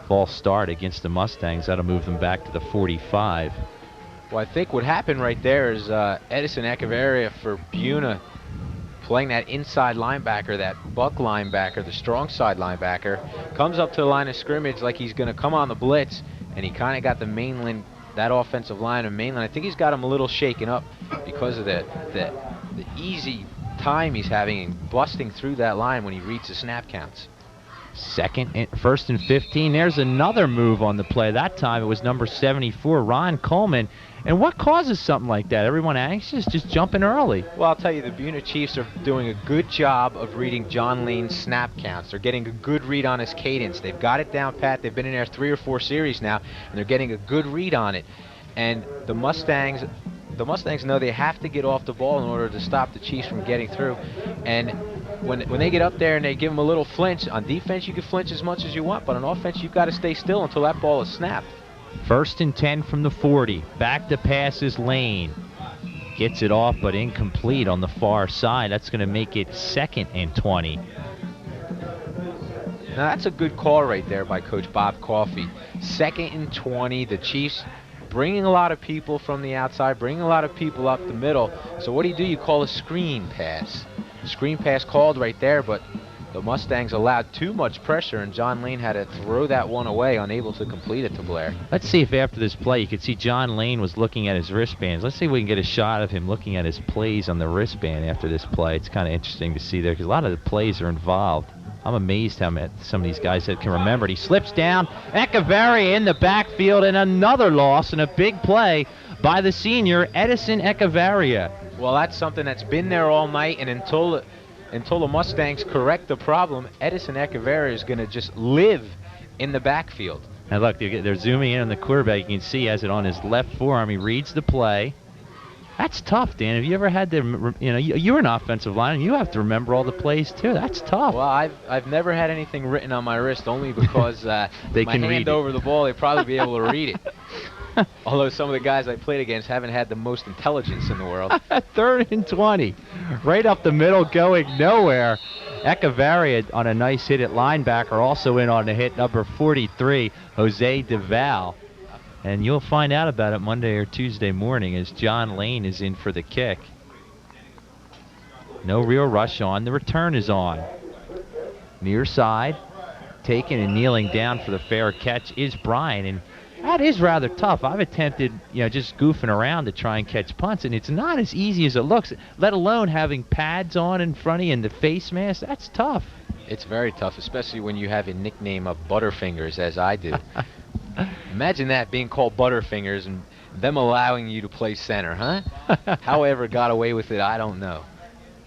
S1: False start against the Mustangs. That'll move them back to the 45.
S2: Well, I think what happened right there is Edison Echeverria for Buena playing that inside linebacker, that buck linebacker, the strong side linebacker, comes up to the line of scrimmage like he's going to come on the blitz, and he kind of got the Mainland, that offensive line of Mainland. I think he's got him a little shaken up because of the easy time he's having in busting through that line when he reads the snap counts.
S1: 1st and 15. There's another move on the play. That time it was number 74, Ron Coleman. And what causes something like that? Everyone anxious, just jumping early.
S2: Well, I'll tell you, the Buena Chiefs are doing a good job of reading John Lane's snap counts. They're getting a good read on his cadence. They've got it down pat. They've been in there 3 or 4 series now, and they're getting a good read on it. And the Mustangs know they have to get off the ball in order to stop the Chiefs from getting through. And when they get up there and they give them a little flinch, on defense you can flinch as much as you want, but on offense you've got to stay still until that ball is snapped.
S1: 1st and 10 from the 40. Back to pass is Lane. Gets it off, but incomplete on the far side. That's going to make it 2nd and 20.
S2: Now that's a good call right there by Coach Bob Coffey. 2nd and 20. The Chiefs bringing a lot of people from the outside, bringing a lot of people up the middle. So what do? You call a screen pass. Screen pass called right there, but the Mustangs allowed too much pressure, and John Lane had to throw that one away, unable to complete it to Blair.
S1: Let's see if after this play you could see John Lane was looking at his wristbands. Let's see if we can get a shot of him looking at his plays on the wristband after this play. It's kind of interesting to see there because a lot of the plays are involved. I'm amazed how some of these guys that can remember it. He slips down. Echeverria in the backfield, and another loss and a big play by the senior, Edison Echeverria.
S2: Well, that's something that's been there all night, and until the Mustangs correct the problem, Edison Echeverria is going to just live in the backfield.
S1: And look, they're zooming in on the quarterback. You can see he has it on his left forearm. He reads the play. That's tough, Dan. Have you ever had to, you're an offensive lineman. You have to remember all the plays, too. That's tough.
S2: Well, I've never had anything written on my wrist, only because
S1: they
S2: my
S1: can
S2: hand
S1: read
S2: over the ball, they'd probably be able to read it. Although some of the guys I played against haven't had the most intelligence in the world.
S1: 3rd and 20. Right up the middle, going nowhere. Echeverria on a nice hit at linebacker, also in on the hit, number 43, Jose Deval. And you'll find out about it Monday or Tuesday morning as John Lane is in for the kick. No real rush on. The return is on. Near side. Taken and kneeling down for the fair catch is Brian. And that is rather tough. I've attempted, just goofing around to try and catch punts, and it's not as easy as it looks, let alone having pads on in front of you and the face mask. That's tough.
S2: It's very tough, especially when you have a nickname of Butterfingers, as I do. Imagine that, being called Butterfingers and them allowing you to play center, huh? How I ever got away with it, I don't know.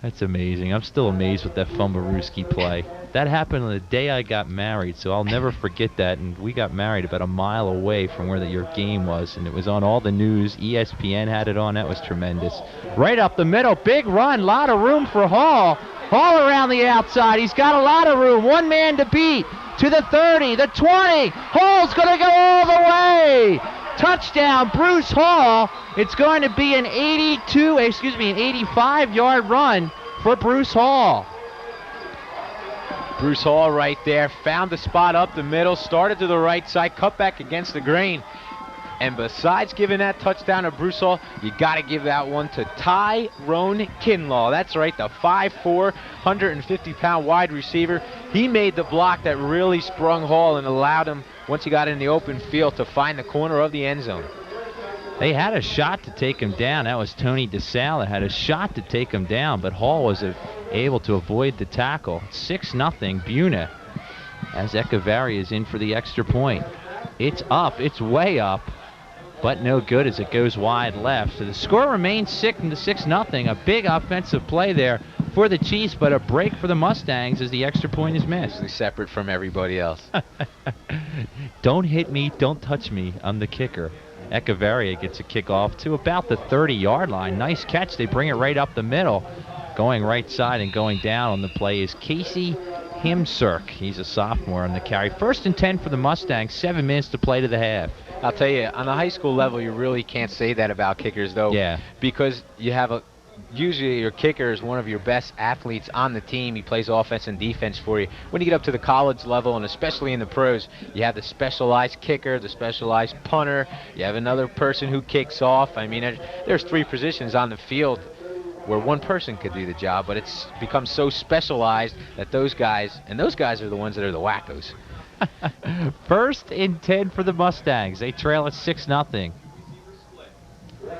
S1: That's amazing. I'm still amazed with that Fumbarooski play. That happened on the day I got married, so I'll never forget that. And we got married about a mile away from where your game was, and it was on all the news. ESPN had it on. That was tremendous. Right up the middle, big run, lot of room for Hall. Hall around the outside. He's got a lot of room. One man to beat. To the 30, the 20. Hall's going to go all the way. Touchdown, Bruce Hall. It's going to be an 85-yard run for Bruce Hall.
S2: Bruce Hall right there, found the spot up the middle, started to the right side, cut back against the grain. And besides giving that touchdown to Bruce Hall, you got to give that one to Tyrone Kinlaw. That's right, the 5'4", 150-pound wide receiver. He made the block that really sprung Hall and allowed him, once he got in the open field, to find the corner of the end zone.
S1: They had a shot to take him down. That was Tony DeSalle that had a shot to take him down, but Hall was able to avoid the tackle. 6-0 Buena as Echeverria is in for the extra point. It's up. It's way up. But no good as it goes wide left. So the score remains 6-0. A big offensive play there for the Chiefs, but a break for the Mustangs as the extra point is missed.
S2: Separate from everybody else.
S1: Don't hit me, don't touch me. I'm the kicker. Echeverria gets a kickoff to about the 30-yard line. Nice catch. They bring it right up the middle. Going right side and going down on the play is Casey Himserk. He's a sophomore on the carry. 1st and 10 for the Mustangs. 7 minutes to play to the half.
S2: I'll tell you, on the high school level, you really can't say that about kickers, though.
S1: Yeah.
S2: Because you have usually your kicker is one of your best athletes on the team. He plays offense and defense for you. When you get up to the college level, and especially in the pros, you have the specialized kicker, the specialized punter. You have another person who kicks off. I mean, there's 3 positions on the field where one person could do the job, but it's become so specialized that those guys are the ones that are the wackos.
S1: 1st and 10 for the Mustangs. They trail at 6-0.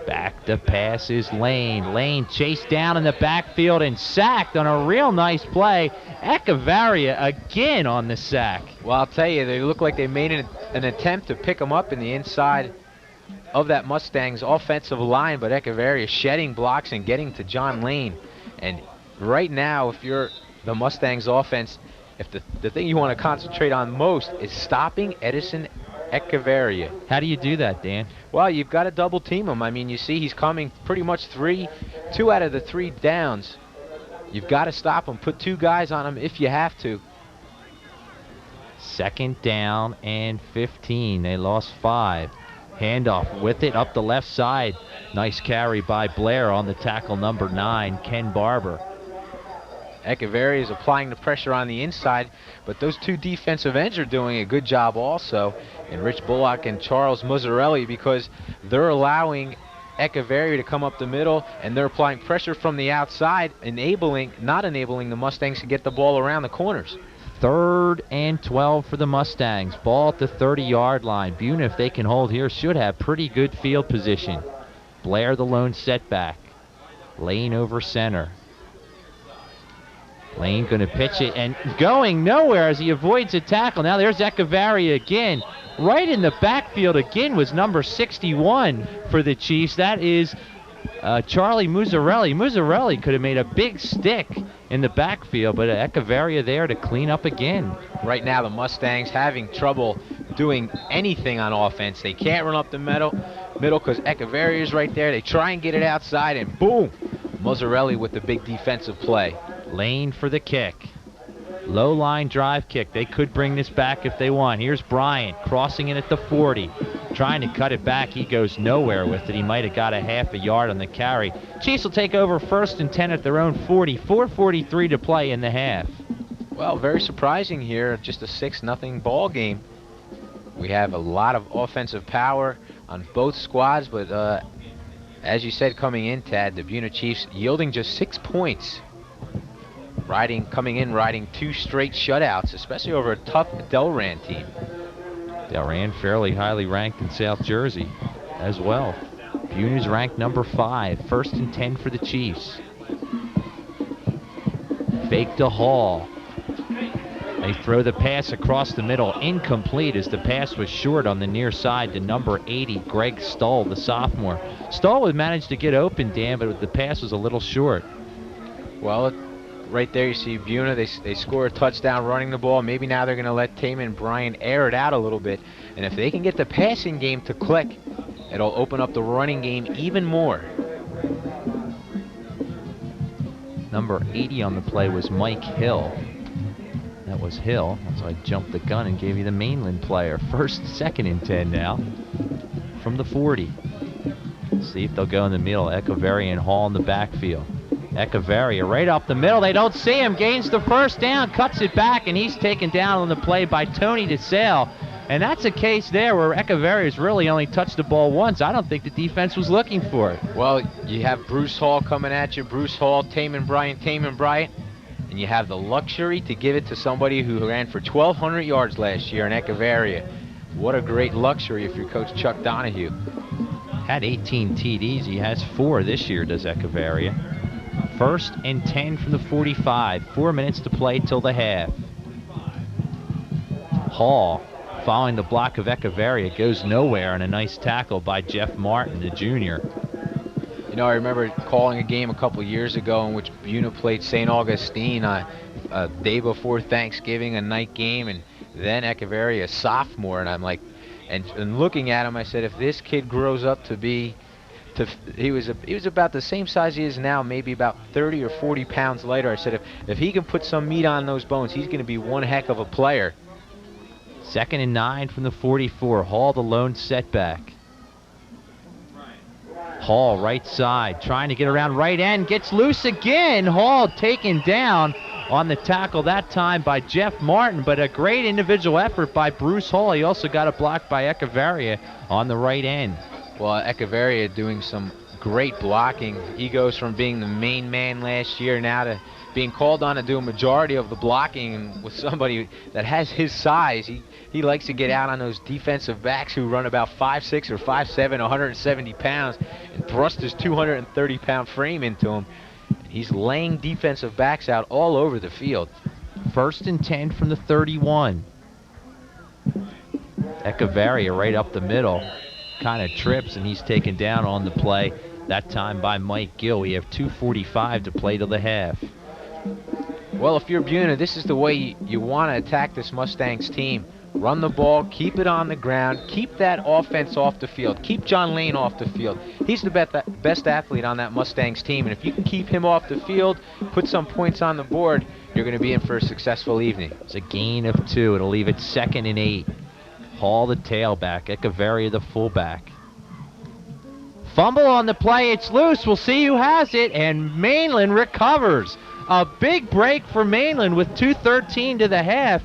S1: Back to pass is Lane. Lane chased down in the backfield and sacked on a real nice play. Echeverria again on the sack.
S2: Well, I'll tell you, they look like they made an attempt to pick him up in the inside of that Mustangs offensive line, but Echeverria shedding blocks and getting to John Lane. And right now, if you're the Mustangs offense, if the thing you want to concentrate on most is stopping Edison Echeverria.
S1: How do you do that, Dan?
S2: Well, you've got to double team him. I mean, you see he's coming pretty much 2 out of the 3 downs. You've got to stop him. Put 2 guys on him if you have to.
S1: 2nd down and 15. They lost 5. Handoff with it up the left side. Nice carry by Blair on the tackle, number 9, Ken Barber.
S2: Echeverria is applying the pressure on the inside, but those 2 defensive ends are doing a good job also, and Rich Bullock and Charles Muzzarelli, because they're allowing Echeverria to come up the middle, and they're applying pressure from the outside, not enabling the Mustangs to get the ball around the corners.
S1: 3rd and 12 for the Mustangs. Ball at the 30-yard line. Buena, if they can hold here, should have pretty good field position. Blair the lone setback. Lane over center. Lane going to pitch it and going nowhere as he avoids a tackle. Now there's Echeverria again. Right in the backfield again was number 61 for the Chiefs. That is Charlie Muzzarelli. Muzzarelli could have made a big stick in the backfield, but Echeverria there to clean up again.
S2: Right now the Mustangs having trouble doing anything on offense. They can't run up the middle because Echeverria is right there. They try and get it outside, and boom, Muzzarelli with the big defensive play.
S1: Lane for the kick. Low line drive kick. They could bring this back if they want. Here's Bryant crossing it at the 40. Trying to cut it back. He goes nowhere with it. He might have got a half a yard on the carry. Chiefs will take over 1st and 10 at their own 40. 4:43 to play in the half.
S2: Well, very surprising here. Just a 6-0 ball game. We have a lot of offensive power on both squads, but as you said coming in, Tad, the Buena Chiefs yielding just 6 points. Coming in riding 2 straight shutouts, especially over a tough Delran team.
S1: Delran fairly highly ranked in South Jersey as well. Buena's ranked number 5. 1st and 10 for the Chiefs. Fake to Hall. They throw the pass across the middle, incomplete as the pass was short on the near side to number 80, Greg Stull, the sophomore. Stull would manage to get open, Dan, but the pass was a little short.
S2: Well, right there you see Buena, they score a touchdown running the ball. Maybe now they're going to let Taman Bryant air it out a little bit. And if they can get the passing game to click, it'll open up the running game even more.
S1: Number 80 on the play was Mike Hill. That was Hill, so I jumped the gun and gave you the Mainland player. 1st, 2nd and 10 now from the 40. See if they'll go in the middle. Echeverria and Hall in the backfield. Echeverria right up the middle. They don't see him. Gains the 1st down, cuts it back, and he's taken down on the play by Tony DeSale. And that's a case there where Echeveria's really only touched the ball once. I don't think the defense was looking for it.
S2: Well, you have Bruce Hall coming at you. Bruce Hall, Taman Bryant. And you have the luxury to give it to somebody who ran for 1,200 yards last year in Echeverria. What a great luxury if you're Coach Chuck Donahue.
S1: Had 18 TDs. He has 4 this year, does Echeverria. 1st and 10 from the 45. 4 minutes to play till the half. Hall, following the block of Echeverria, goes nowhere, and a nice tackle by Jeff Martin, the junior.
S2: You know, I remember calling a game a couple years ago in which Buena played St. Augustine a day before Thanksgiving, a night game, and then Echeverria, a sophomore, and I'm like, and looking at him, I said, if this kid grows up to be, he was about the same size he is now, maybe about 30 or 40 pounds lighter. I said, if he can put some meat on those bones, he's going to be one heck of a player.
S1: 2nd and 9 from the 44. Hall the lone setback. Hall right side, trying to get around right end, gets loose again. Hall taken down on the tackle that time by Jeff Martin, but a great individual effort by Bruce Hall. He also got a block by Echeverria on the right end.
S2: Well, Echeverria doing some great blocking. He goes from being the main man last year now to being called on to do a majority of the blocking, and with somebody that has his size, he likes to get out on those defensive backs who run about 5'6" or 5'7", 170 pounds, and thrust his 230-pound frame into him. He's laying defensive backs out all over the field.
S1: 1st and 10 from the 31. Echeverria right up the middle. Kind of trips, and he's taken down on the play, that time by Mike Gill. We have 2:45 to play till the half.
S2: Well, if you're Buena, this is the way you want to attack this Mustangs team. Run the ball, keep it on the ground, keep that offense off the field, keep John Lane off the field. He's the best athlete on that Mustangs team, and if you can keep him off the field, put some points on the board, you're going to be in for a successful evening.
S1: It's a gain of 2. It'll leave it 2nd and 8. Hall the tailback, Echeverria the fullback. Fumble on the play, it's loose. We'll see who has it, and Mainland recovers. A big break for Mainland with 2:13 to the half.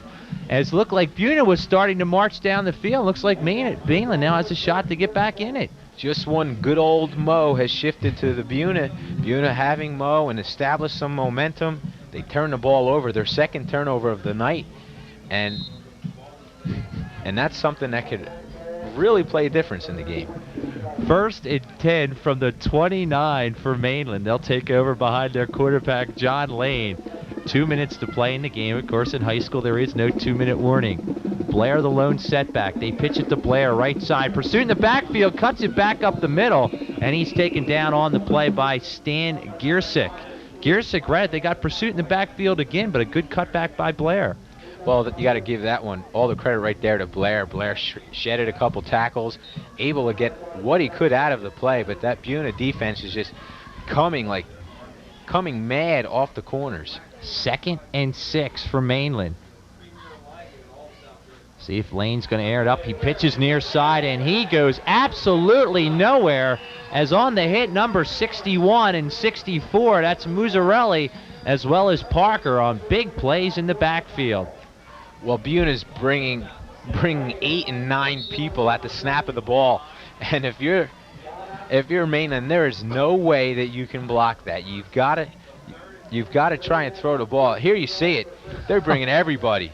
S1: As it looked like Buena was starting to march down the field. Looks like Mainland now has a shot to get back in it.
S2: just one good old Mo has shifted to the Buena. Buena having Mo and established some momentum. They turn the ball over, their second turnover of the night, and that's something that could really play a difference in the game.
S1: 1st and 10 from the 29 for Mainland. They'll take over behind their quarterback, John Lane. 2 minutes to play in the game. Of course, in high school, there is no 2-minute warning. Blair, the lone setback. They pitch it to Blair, right side. Pursuit in the backfield, cuts it back up the middle, and he's taken down on the play by Stan Giersick. Giersick read it. They got pursuit in the backfield again, but a good cutback by Blair.
S2: Well, you got to give that one all the credit right there to Blair. Blair shedded a couple tackles, able to get what he could out of the play, but that Buena defense is just coming mad off the corners.
S1: 2nd and 6 for Mainland. See if Lane's going to air it up. He pitches near side, and he goes absolutely nowhere, as on the hit number 61 and 64. That's Muzzarelli as well as Parker on big plays in the backfield.
S2: Well, Buena's bringing 8 and 9 people at the snap of the ball, and if you're Mainland, there is no way that you can block that. You've got to try and throw the ball. Here you see it. They're bringing everybody.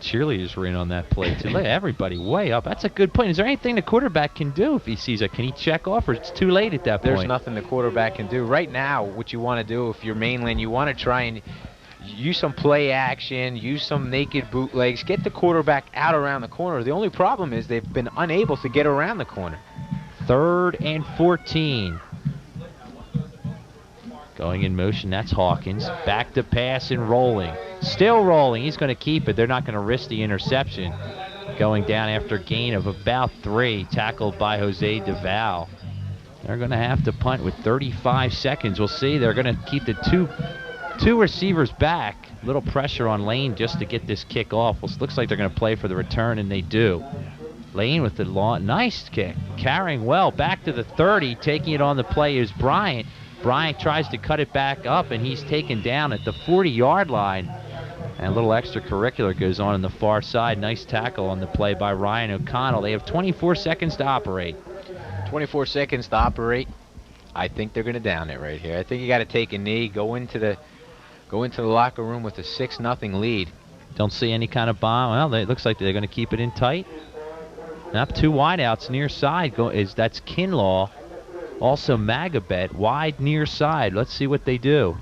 S1: Cheerleaders were in on that play too. Look, everybody way up. That's a good point. Is there anything the quarterback can do if he sees it? Can he check off, or it's too late at that point?
S2: There's nothing the quarterback can do. Right now, what you want to do if you're Mainland, you want to try and use some play action, use some naked bootlegs, get the quarterback out around the corner. The only problem is they've been unable to get around the corner.
S1: 3rd and 14. Going in motion, that's Hawkins. Back to pass and rolling. Still rolling. He's going to keep it. They're not going to risk the interception. Going down after a gain of about 3. Tackled by Jose Duval. They're going to have to punt with 35 seconds. We'll see. They're going to keep the two receivers back. Little pressure on Lane just to get this kick off. Well, it looks like they're going to play for the return, and they do. Lane with the long, nice kick. Carrying well. Back to the 30. Taking it on the play is Bryant. Bryant tries to cut it back up, and he's taken down at the 40-yard line. And a little extracurricular goes on the far side. Nice tackle on the play by Ryan O'Connell. They have 24 seconds to operate.
S2: 24 seconds to operate. I think they're going to down it right here. I think you got to take a knee, go into the locker room with a 6-0 lead.
S1: Don't see any kind of bomb. Well, it looks like they're going to keep it in tight. Up 2 wideouts near side. That's Kinlaw. Also Magabet, wide near side. Let's see what they do.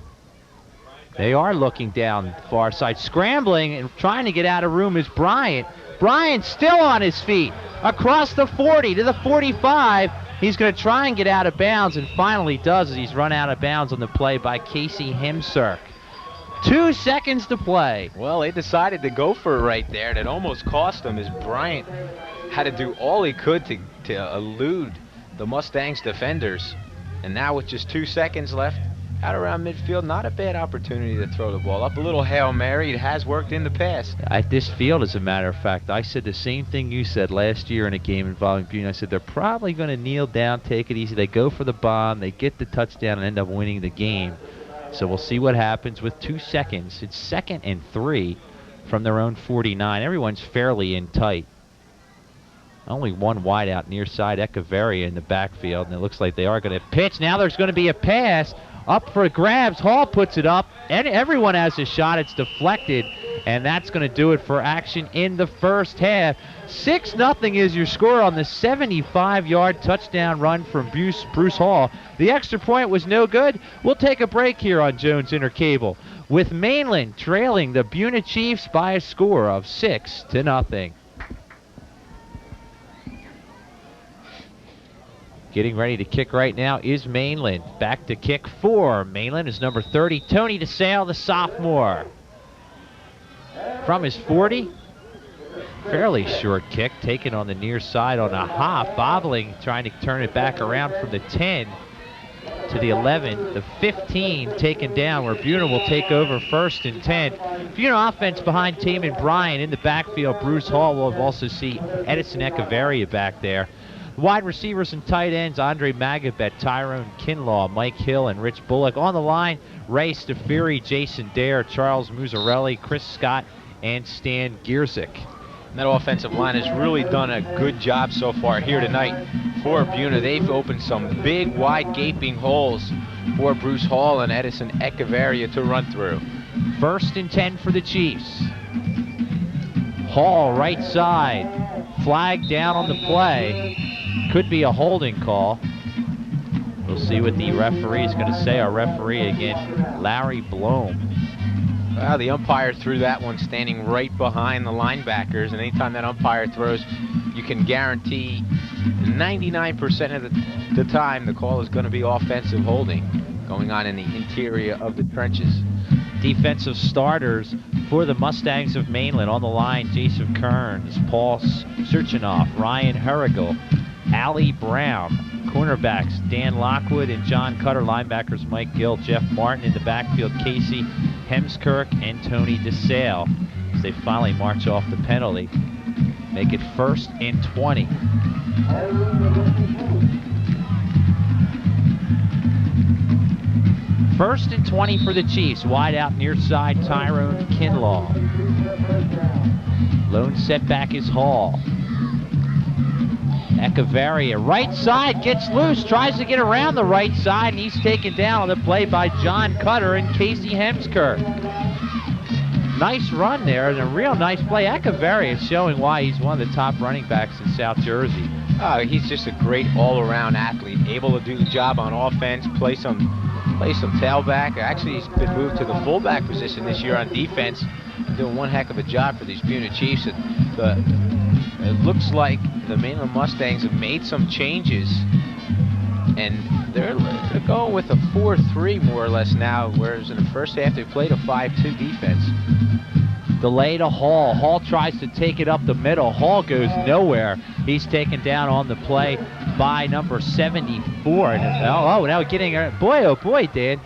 S1: They are looking down the far side. Scrambling and trying to get out of room is Bryant. Bryant still on his feet. Across the 40 to the 45. He's going to try and get out of bounds, and finally does as he's run out of bounds on the play by Casey Hemsirk. 2 seconds to play.
S2: Well, they decided to go for it right there. That almost cost them, as Bryant had to do all he could to elude the Mustangs defenders. And now with just 2 seconds left, out around midfield, not a bad opportunity to throw the ball up. A little Hail Mary. It has worked in the past.
S1: At this field, as a matter of fact, I said the same thing you said last year in a game involving Buena. I said they're probably going to kneel down, take it easy. They go for the bomb, they get the touchdown, and end up winning the game. So we'll see what happens with 2 seconds. It's 2nd and 3 from their own 49. Everyone's fairly in tight. Only one wide out near side, Echeverria in the backfield, and it looks like they are going to pitch. Now there's going to be a pass up for grabs. Hall puts it up, and everyone has a shot. It's deflected, and that's going to do it for action in the first half. 6-0 is your score on the 75-yard touchdown run from Bruce Hall. The extra point was no good. We'll take a break here on Jones Intercable, with Mainland trailing the Buena Chiefs by a score of 6-0. Getting ready to kick right now is Mainland. Back to kick for Mainland is number 30, Tony DeSale, the sophomore. From his 40, fairly short kick, taken on the near side on a hop, bobbling, trying to turn it back around from the 10 to the 11, the 15 taken down, where Buena will take over 1st and 10. Buena offense behind Taman Bryan in the backfield. Bruce Hall will also see Edison Echeverria back there. Wide receivers and tight ends, Andre Magabet, Tyrone Kinlaw, Mike Hill, and Rich Bullock. On the line, Ray Stafiri, Jason Dare, Charles Muzzarelli, Chris Scott, and Stan Giersick.
S2: And that offensive line has really done a good job so far here tonight for Buena. They've opened some big, wide, gaping holes for Bruce Hall and Edison Echeverria to run through.
S1: 1st and 10 for the Chiefs. Hall, right side. Flag down on the play. Could be a holding call. We'll see what the referee is going to say. Our referee again, Larry Blome.
S2: Well, the umpire threw that one standing right behind the linebackers, and anytime that umpire throws, you can guarantee 99% of the time the call is going to be offensive holding going on in the interior of the trenches.
S1: Defensive starters for the Mustangs of Mainland on the line: Jason Kearns, Paul Serchinoff, Ryan Herrigal, Allie Brown. Cornerbacks Dan Lockwood and John Cutter. Linebackers Mike Gill, Jeff Martin. In the backfield, Casey Hemskirk and Tony DeSale, as they finally march off the penalty. Make it 1st and 20. First and 20 for the Chiefs. Wide out near side, Tyrone Kinlaw. Lone setback is Hall. Echeverria, right side, gets loose, tries to get around the right side, and he's taken down on the play by John Cutter and Casey Hemskirk. Nice run there, and a real nice play. Echeverria is showing why he's one of the top running backs in South Jersey.
S2: He's just a great all-around athlete, able to do the job on offense, play some tailback. Actually, he's been moved to the fullback position this year on defense, doing one heck of a job for these Buena Chiefs. It looks like the Mainland Mustangs have made some changes, and they're going with a 4-3 more or less now, whereas in the first half they played a 5-2 defense.
S1: Delay to Hall. Hall tries to take it up the middle. Hall goes nowhere. He's taken down on the play by number 74. Now getting boy, oh boy, Dan.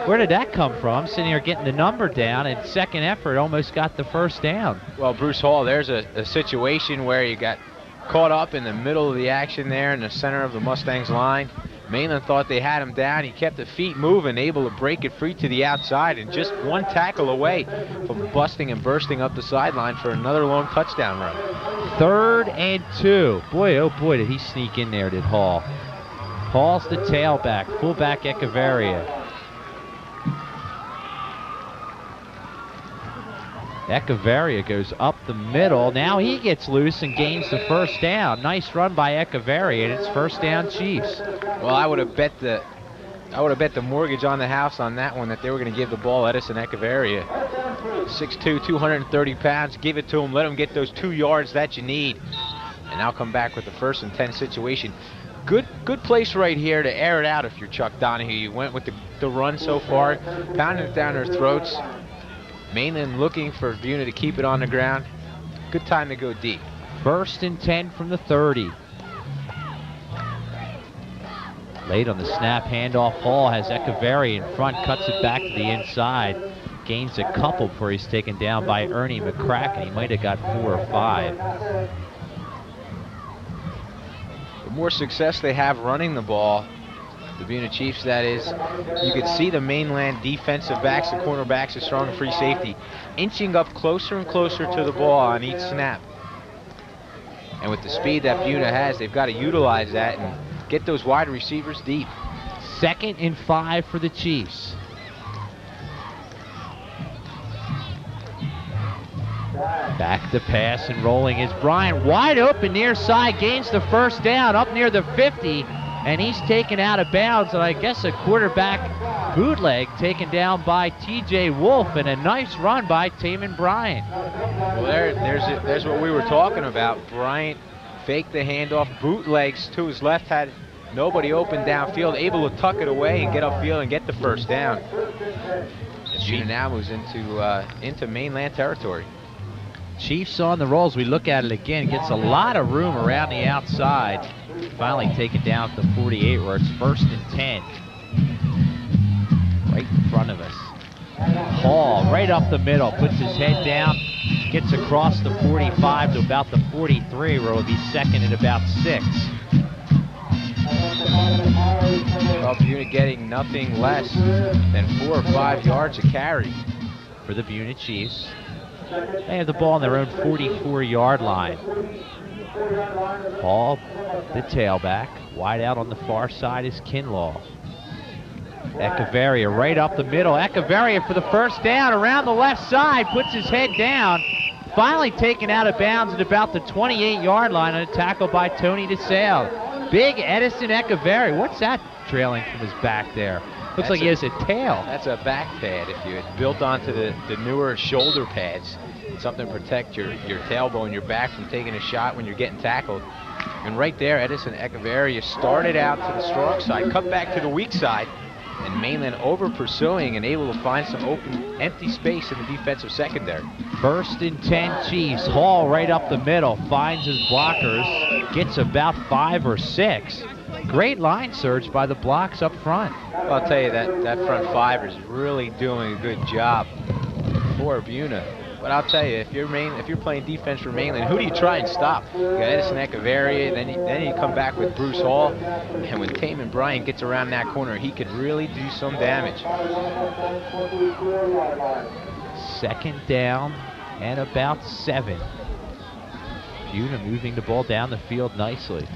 S1: Where did that come from? Sitting here getting the number down, and second effort almost got the first down.
S2: Well, Bruce Hall, there's a situation where you got caught up in the middle of the action there in the center of the Mustangs line. Mainland thought they had him down. He kept the feet moving, able to break it free to the outside, and just one tackle away from busting and bursting up the sideline for another long touchdown run.
S1: 3rd and 2. Boy, oh boy, did he sneak in there, did Hall. Hall's the tailback, fullback Echeverria. Echeverria goes up the middle. Now he gets loose and gains the first down. Nice run by Echeverria, and it's 1st down Chiefs.
S2: Well, I would have bet the mortgage on the house on that one that they were going to give the ball Edison Echeverria. 6'2", 230 pounds. Give it to him. Let him get those 2 yards that you need. And now come back with the 1st and 10 situation. Good place right here to air it out if you're Chuck Donahue. You went with the run so far, pounding it down their throats. Mainland looking for Buena to keep it on the ground. Good time to go deep.
S1: 1st and 10 from the 30. Late on the snap, handoff. Hall has Echeverria in front, cuts it back to the inside. Gains a couple before he's taken down by Ernie McCracken. He might have got 4 or 5.
S2: The more success they have running the ball, the Buena Chiefs, that is, you can see the Mainland defensive backs, the cornerbacks, the strong and free safety, inching up closer and closer to the ball on each snap. And with the speed that Buena has, they've got to utilize that and get those wide receivers deep.
S1: 2nd and 5 for the Chiefs. Back to pass and rolling is Bryant. Wide open near side, gains the first down up near the 50. And he's taken out of bounds, and I guess a quarterback bootleg taken down by T.J. Wolf, and a nice run by Taman Bryant.
S2: Well, there's what we were talking about. Bryant faked the handoff, bootlegs to his left, had nobody open downfield, able to tuck it away and get upfield and get the first down. Buena now moves into Mainland territory.
S1: Chiefs on the rolls. We look at it again. Gets a lot of room around the outside. Finally taken down at the 48 where it's 1st and 10. Right in front of us. Hall right up the middle. Puts his head down. Gets across the 45 to about the 43 where it'll be 2nd and about 6.
S2: Well, Buena getting nothing less than 4 or 5 yards a carry.
S1: For the Buena Chiefs. They have the ball on their own 44-yard line. Hall, the tailback. Wide out on the far side is Kinlaw. Echeverria right up the middle. Echeverria for the first down around the left side. Puts his head down. Finally taken out of bounds at about the 28-yard line on a tackle by Tony DeSale. Big Edison Echeverria. What's that trailing from his back there? Looks like he has a tail.
S2: That's a back pad. If you had built onto the newer shoulder pads, something to protect your tailbone, your back from taking a shot when you're getting tackled. And right there, Edison Echeverria started out to the strong side, cut back to the weak side, and Mainland over pursuing and able to find some open, empty space in the defensive secondary. 1st and 10 Chiefs. Hall right up the middle, finds his blockers, gets about 5 or 6. Great line surge by the blocks up front. Well, I'll tell you that front 5 is really doing a good job for Buena. But I'll tell you, if you're playing defense for Mainland, who do you try and stop? You got Edison Echeverria, then you come back with Bruce Hall, and when Taman Bryant gets around that corner, he could really do some damage.
S1: 2nd down and about 7. Buena moving the ball down the field nicely.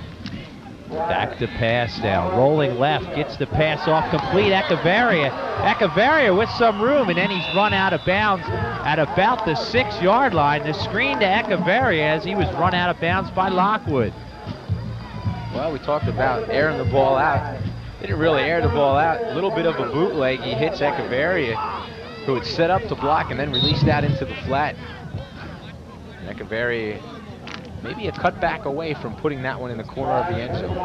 S1: Back to pass now, rolling left, gets the pass off complete. Echeverria with some room, and then he's run out of bounds at about the 6-yard line. The screen to Echeverria as he was run out of bounds by Lockwood.
S2: Well, we talked about airing the ball out. Didn't really air the ball out. A little bit of a bootleg. He hits Echeverria, who would set up to block and then release that into the flat. Echeverria maybe a cutback away from putting that one in the corner of the end zone.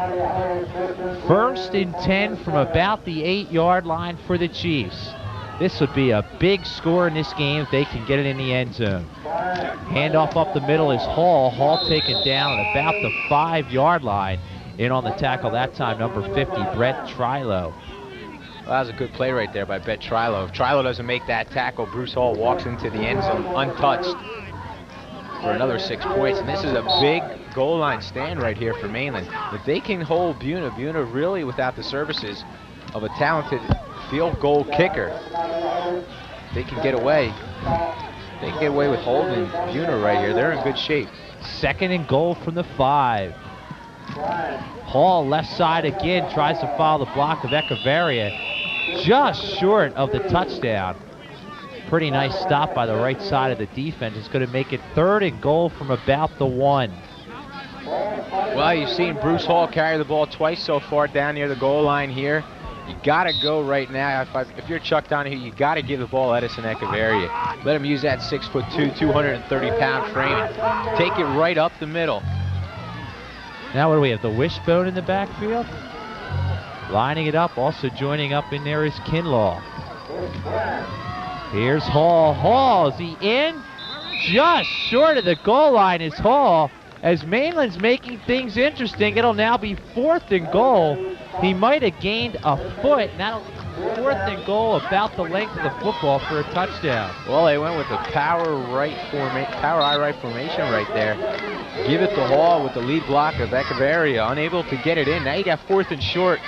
S1: 1st and 10 from about the 8-yard line for the Chiefs. This would be a big score in this game if they can get it in the end zone. Handoff up the middle is Hall. Hall taken down at about the 5-yard line. In on the tackle that time, number 50, Brett Trilo.
S2: Well, that was a good play right there by Brett Trilo. If Trilo doesn't make that tackle, Bruce Hall walks into the end zone untouched for another 6 points. And this is a big goal line stand right here for Mainland. If they can hold Buena really without the services of a talented field goal kicker, they can get away. They can get away with holding Buena right here. They're in good shape.
S1: 2nd and goal from the 5. Hall left side again, tries to follow the block of Echeverria. Just short of the touchdown. Pretty nice stop by the right side of the defense. It's going to make it 3rd and goal from about the 1.
S2: Well, you've seen Bruce Hall carry the ball twice so far down near the goal line here. You got to go right now. If you're Chuck Donahue, you got to give the ball Edison Echeverria. Let him use that 6'2", 230-pound frame. Take it right up the middle.
S1: Now what do we have, the wishbone in the backfield? Lining it up, also joining up in there is Kinlaw. Here's Hall. Hall, is he in? Just short of the goal line is Hall. As Mainland's making things interesting, it'll now be 4th and goal. He might have gained a foot, and that'll 4th and goal about the length of the football for a touchdown.
S2: Well, they went with the power I right formation right there. Give it to Hall with the lead block of Echeverria, unable to get it in. Now you got 4th and short.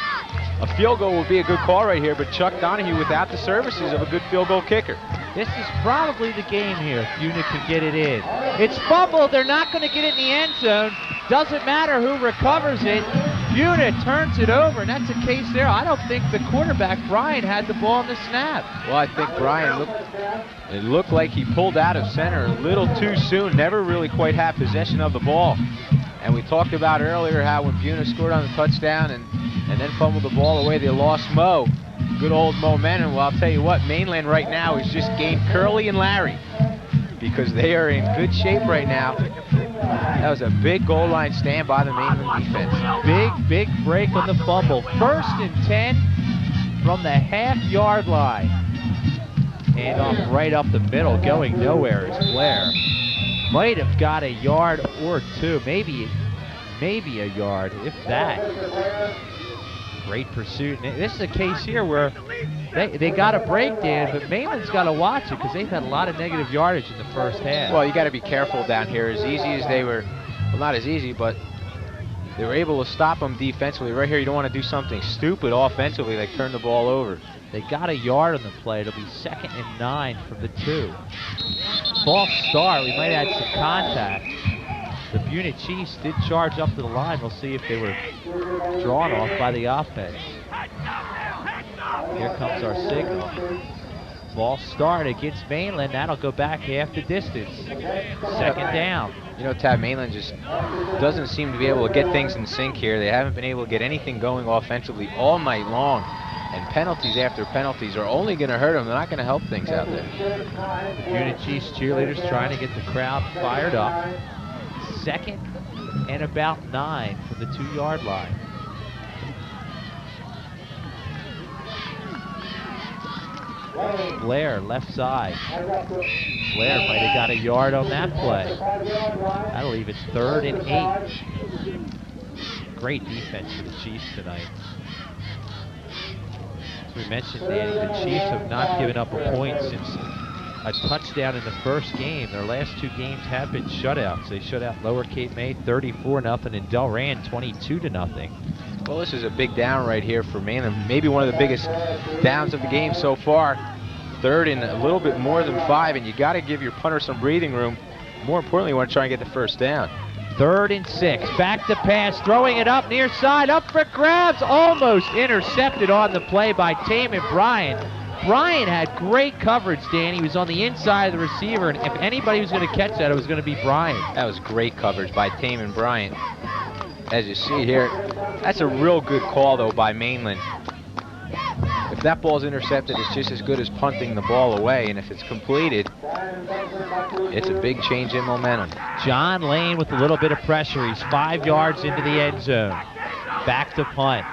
S2: A field goal would be a good call right here, but Chuck Donahue without the services of a good field goal kicker.
S1: This is probably the game here if Buena can get it in. It's fumbled. They're not going to get it in the end zone. Doesn't matter who recovers it. Buena turns it over, and that's the case there. I don't think the quarterback, Brian, had the ball on the snap.
S2: Well, I think Brian looked like he pulled out of center a little too soon. Never really quite had possession of the ball. And we talked about earlier how when Buena scored on the touchdown and then fumbled the ball away, they lost Mo. Good old momentum. Well, I'll tell you what, Mainland right now has just gained Curly and Larry because they are in good shape right now. That was a big goal line stand by the Mainland defense.
S1: Big break on the fumble. 1st and 10 from the half-yard line. Handoff right up the middle, going nowhere is Blair. Might have got a yard or two, maybe a yard, if that. Great pursuit. And this is a case here where they got a break, Dan, but Mainland's got to watch it because they've had a lot of negative yardage in the first half.
S2: Well, you got to be careful down here. As easy as they were, well, not as easy, but they were able to stop them defensively. Right here, you don't want to do something stupid offensively, like turn the ball over.
S1: They got a yard on the play. It'll be 2nd and 9 from the 2. false start. We might add some contact. The Buena Chiefs did charge up to the line. We'll see if they were drawn off by the offense. Here comes our signal. False start against Mainland. That'll go back half the distance. Second down.
S2: You know, Tab, Mainland just doesn't seem to be able to get things in sync here. They haven't been able to get anything going offensively all night long. And penalties after penalties are only going to hurt them. They're not going to help things out there.
S1: The Buena Chiefs cheerleaders trying to get the crowd fired up. Second and about 9 from the 2-yard line. Blair, left side. Blair might have got a yard on that play. That'll leave it 3rd and 8. Great defense for the Chiefs tonight. As we mentioned, Danny, the Chiefs have not given up a point since a touchdown in the first game. Their last 2 games have been shutouts. They shut out Lower Cape May 34-0 and Delran 22-0.
S2: Well, this is a big down right here for Mainland. Maybe one of the biggest downs of the game so far. 3rd and a little bit more than 5, and you got to give your punter some breathing room. More importantly, you want to try and get the first down.
S1: 3rd and 6. Back to pass, throwing it up near side, up for grabs. Almost intercepted on the play by Taman Bryant. Bryant had great coverage, Dan. He was on the inside of the receiver, and if anybody was going to catch that, it was going to be Bryant.
S2: That was great coverage by Taman Bryant. As you see here, that's a real good call, though, by Mainland. If that ball's intercepted, it's just as good as punting the ball away, and if it's completed, it's a big change in momentum.
S1: John Lane with a little bit of pressure. He's 5 yards into the end zone. Back to punt.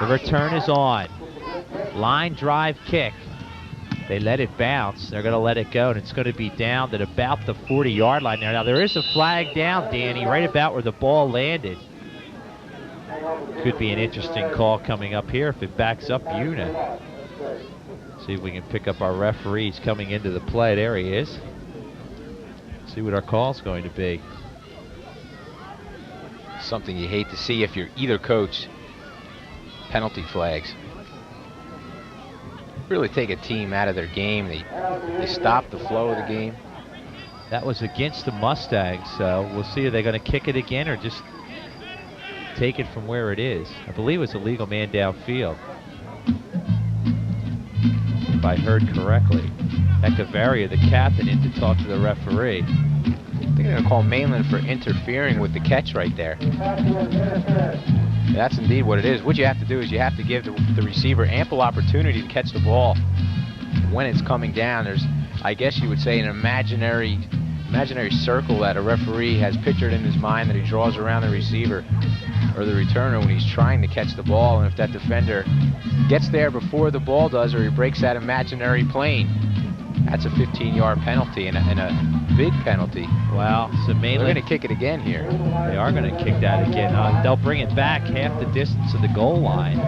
S1: The return is on. Line drive kick. They let it bounce. They're going to let it go, and it's going to be down at about the 40-yard line there. Now, there is a flag down, Danny, right about where the ball landed. Could be an interesting call coming up here if it backs up Buena. See if we can pick up our referees coming into the play. There he is. See what our call's going to be.
S2: Something you hate to see if you're either coach. Penalty flags. Really take a team out of their game. They stop the flow of the game.
S1: That was against the Mustangs, so we'll see if they're going to kick it again or just take it from where it is. I believe it was a legal man downfield, if I heard correctly. Echevarria, the captain, in to talk to the referee.
S2: I think they're going to call Mainland for interfering with the catch right there. That's indeed what it is. What you have to do is you have to give the receiver ample opportunity to catch the ball when it's coming down. There's, I guess you would say, an imaginary circle that a referee has pictured in his mind that he draws around the receiver or the returner when he's trying to catch the ball. And if that defender gets there before the ball does, or he breaks that imaginary plane, that's a 15-yard penalty and a big penalty.
S1: Wow. So Mainland,
S2: they're going to kick it again here.
S1: They are going to kick that again. They'll bring it back half the distance of the goal line.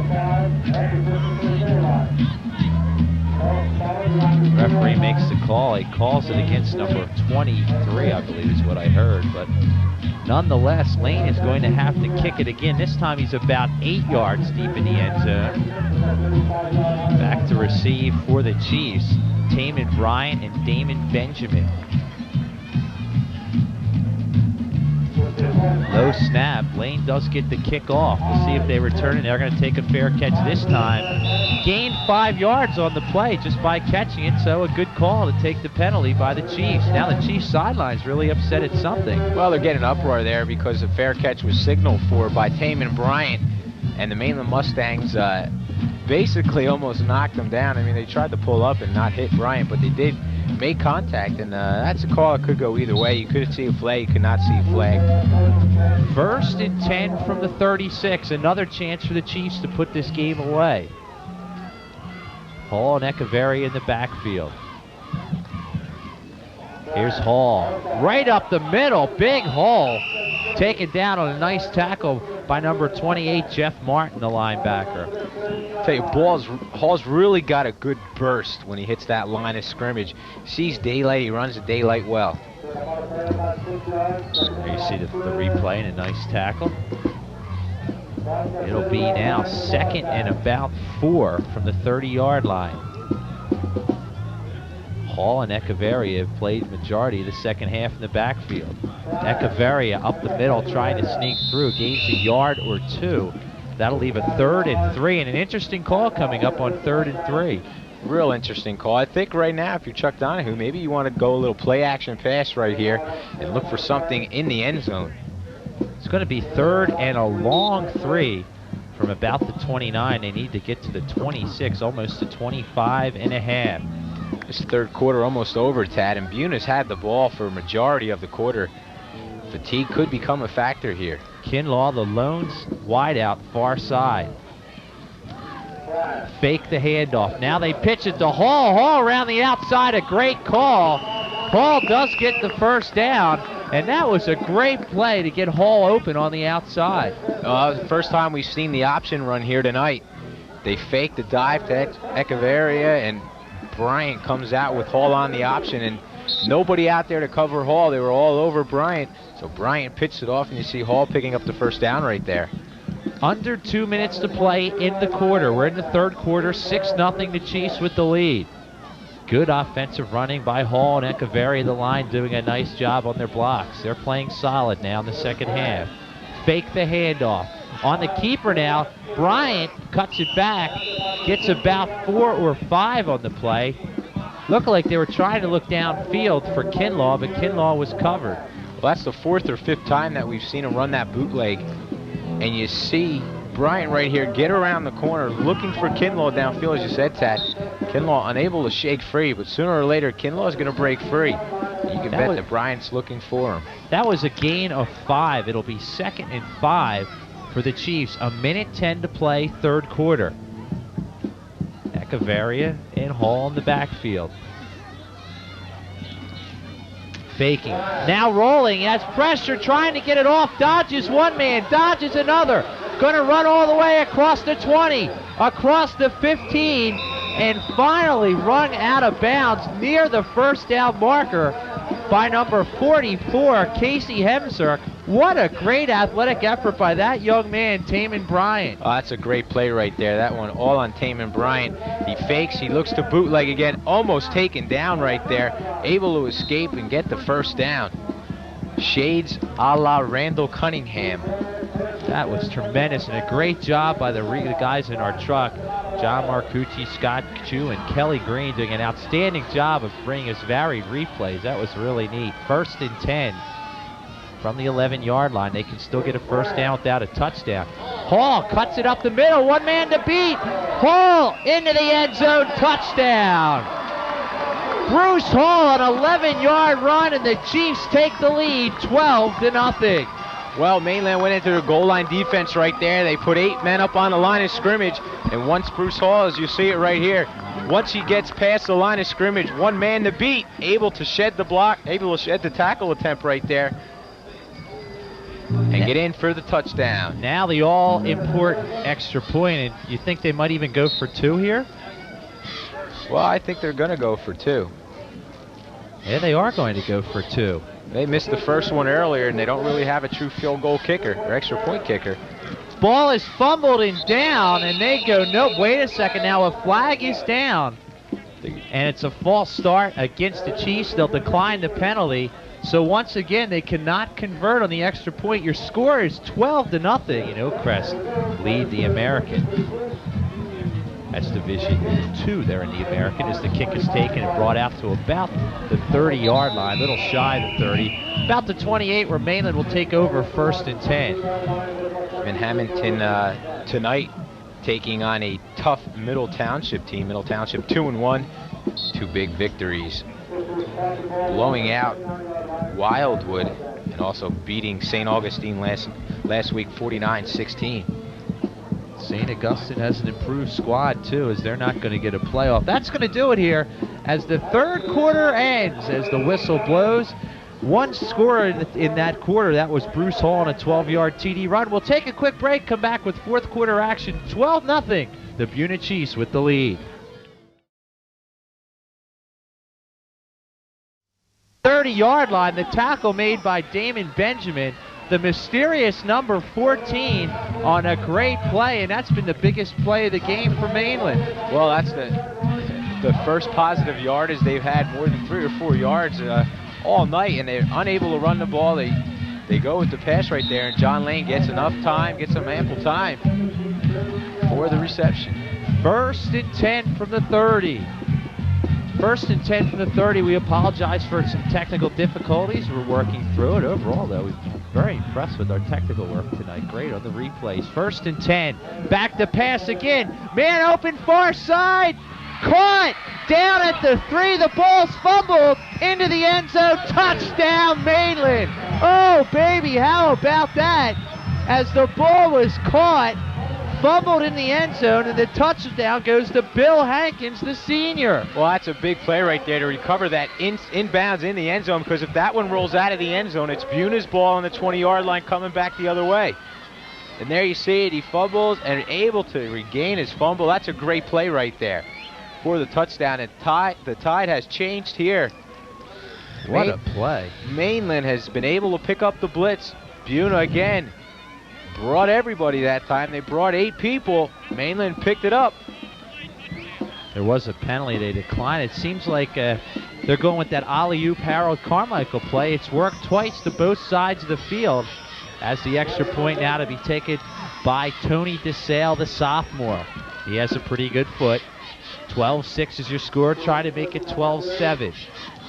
S1: Referee makes the call. He calls it against number 23, I believe is what I heard. But nonetheless, Lane is going to have to kick it again. This time he's about 8 yards deep in the end zone. Back to receive for the Chiefs. Taman Bryant and Damon Benjamin. Low snap. Lane does get the kick off. We'll see if they return it. They're going to take a fair catch this time. Gained 5 yards on the play just by catching it, so a good call to take the penalty by the Chiefs. Now the Chiefs sidelines really upset at something.
S2: Well, they're getting an uproar there because a fair catch was signaled for by Taman Bryant, and the Mainland Mustangs basically almost knocked them down. I mean, they tried to pull up and not hit Bryant, but they did make contact, and that's a call that could go either way. You could see a flag, you could not see a flag.
S1: 1st and 10 from the 36. Another chance for the Chiefs to put this game away. Hall and Echevarria in the backfield. Here's Hall. Right up the middle. Big Hall. Taken down on a nice tackle by number 28, Jeff Martin, the linebacker.
S2: Tell you, Hall's really got a good burst when he hits that line of scrimmage. Sees daylight, he runs the daylight well.
S1: There you see the replay and a nice tackle. It'll be now 2nd and about 4 from the 30-yard line. Hall and Echeverria have played majority of the second half in the backfield. Echeverria up the middle trying to sneak through, gains a yard or two. That'll leave a 3rd and 3, and an interesting call coming up on 3rd and 3.
S2: Real interesting call. I think right now, if you're Chuck Donahue, maybe you want to go a little play action pass right here and look for something in the end zone.
S1: It's going to be 3rd and a long 3 from about the 29. They need to get to the 26, almost to 25 and a half.
S2: This third quarter almost over, Tad, and Buna's had the ball for a majority of the quarter. Fatigue could become a factor here.
S1: Kinlaw, the lone wideout, far side. Fake the handoff. Now they pitch it to Hall. Hall around the outside, a great call. Hall does get the first down, and that was a great play to get Hall open on the outside.
S2: The first time we've seen the option run here tonight. They fake the dive to Echeverria, and Bryant comes out with Hall on the option, and nobody out there to cover Hall. They were all over Bryant, so Bryant pitched it off, and you see Hall picking up the first down right there.
S1: Under 2 minutes to play in the quarter. We're in the third quarter, 6-0 the Chiefs with the lead. Good offensive running by Hall and Echeverria, the line doing a nice job on their blocks. They're playing solid now in the second half. Fake the handoff. On the keeper now, Bryant cuts it back, gets about 4 or 5 on the play. Looked like they were trying to look downfield for Kinlaw, but Kinlaw was covered.
S2: Well, that's the 4th or 5th time that we've seen him run that bootleg. And you see Bryant right here get around the corner looking for Kinlaw downfield, as you said, Tad. Kinlaw unable to shake free, but sooner or later Kinlaw is going to break free. You can bet that Bryant's looking for him.
S1: That was a gain of 5. It'll be 2nd and 5 for the Chiefs. 1:10 to play, third quarter. Echeverria and Hall in the backfield. Faking. Now rolling. He has pressure, trying to get it off. Dodges one man, dodges another. Going to run all the way across the 20, across the 15, and finally run out of bounds near the first down marker by number 44, Casey Hemsirk. What a great athletic effort by that young man, Taman Bryant.
S2: Oh, that's a great play right there. That one all on Taman Bryant. He fakes, he looks to bootleg again, almost taken down right there, able to escape and get the first down. Shades a la Randall Cunningham.
S1: That was tremendous, and a great job by the guys in our truck. John Marcucci, Scott Chu, and Kelly Green doing an outstanding job of bringing us varied replays. That was really neat. 1st and 10 from the 11-yard line. They can still get a first down without a touchdown. Hall cuts it up the middle. One man to beat. Hall into the end zone. Touchdown. Bruce Hall, an 11-yard run, and the Chiefs take the lead 12-0.
S2: Well, Mainland went into their goal line defense right there. They put 8 men up on the line of scrimmage, and once Bruce Hall, as you see it right here, once he gets past the line of scrimmage, one man to beat, able to shed the block, able to shed the tackle attempt right there, and get in for the touchdown.
S1: Now the all-important extra point, and you think they might even go for 2 here?
S2: Well, I think they're going to go for 2.
S1: Yeah, they are going to go for 2.
S2: They missed the first one earlier, and they don't really have a true field goal kicker or extra point kicker.
S1: Ball is fumbled and down, and they go, nope, wait a second now, a flag is down. And it's a false start against the Chiefs. They'll decline the penalty. So once again, they cannot convert on the extra point. Your score is 12-0. You know, Crest lead the American. That's Division 2 there in the American as the kick is taken and brought out to about the 30-yard line, a little shy of the 30. About the 28 where Mainland will take over 1st and 10.
S2: And Hamilton tonight taking on a tough Middle Township team. Middle Township 2-1, 2 big victories. Blowing out Wildwood and also beating St. Augustine last week 49-16.
S1: St. Augustine has an improved squad, too, as they're not going to get a playoff. That's going to do it here as the third quarter ends, as the whistle blows. One scorer in that quarter, that was Bruce Hall on a 12-yard TD run. We'll take a quick break, come back with fourth quarter action. 12-0, the Buena Chiefs with the lead. 30-yard line, the tackle made by Damon Benjamin. The mysterious number 14 on a great play, and that's been the biggest play of the game for Mainland.
S2: Well, the first positive yardage they've had, more than 3 or 4 yards all night, and they're unable to run the ball. They go with the pass right there, and John Lane gets enough time, gets some ample time for the reception.
S1: 1st and 10 from the 30. 1st and 10 from the 30. We apologize for some technical difficulties. We're working through it. Overall, though, we've been very impressed with our technical work tonight. Great on the replays. 1st and 10. Back to pass again. Man open far side. Caught down at the 3. The ball's fumbled into the end zone. Touchdown, Mainland. Oh, baby, how about that? As the ball was caught, fumbled in the end zone, and the touchdown goes to Bill Hankins, the senior.
S2: Well, that's a big play right there to recover that inbounds in the end zone, because if that one rolls out of the end zone, it's Buena's ball on the 20-yard line coming back the other way. And there you see it. He fumbles and able to regain his fumble. That's a great play right there for the touchdown. And the tide has changed here.
S1: What a play.
S2: Mainland has been able to pick up the blitz. Buena again brought everybody that time. They brought 8 people. Mainland picked it up.
S1: There was a penalty. They declined. It seems like they're going with that alley-oop Harold Carmichael play. It's worked twice to both sides of the field, as the extra point now to be taken by Tony DeSale, the sophomore. He has a pretty good foot. 12-6 is your score. Try to make it 12-7.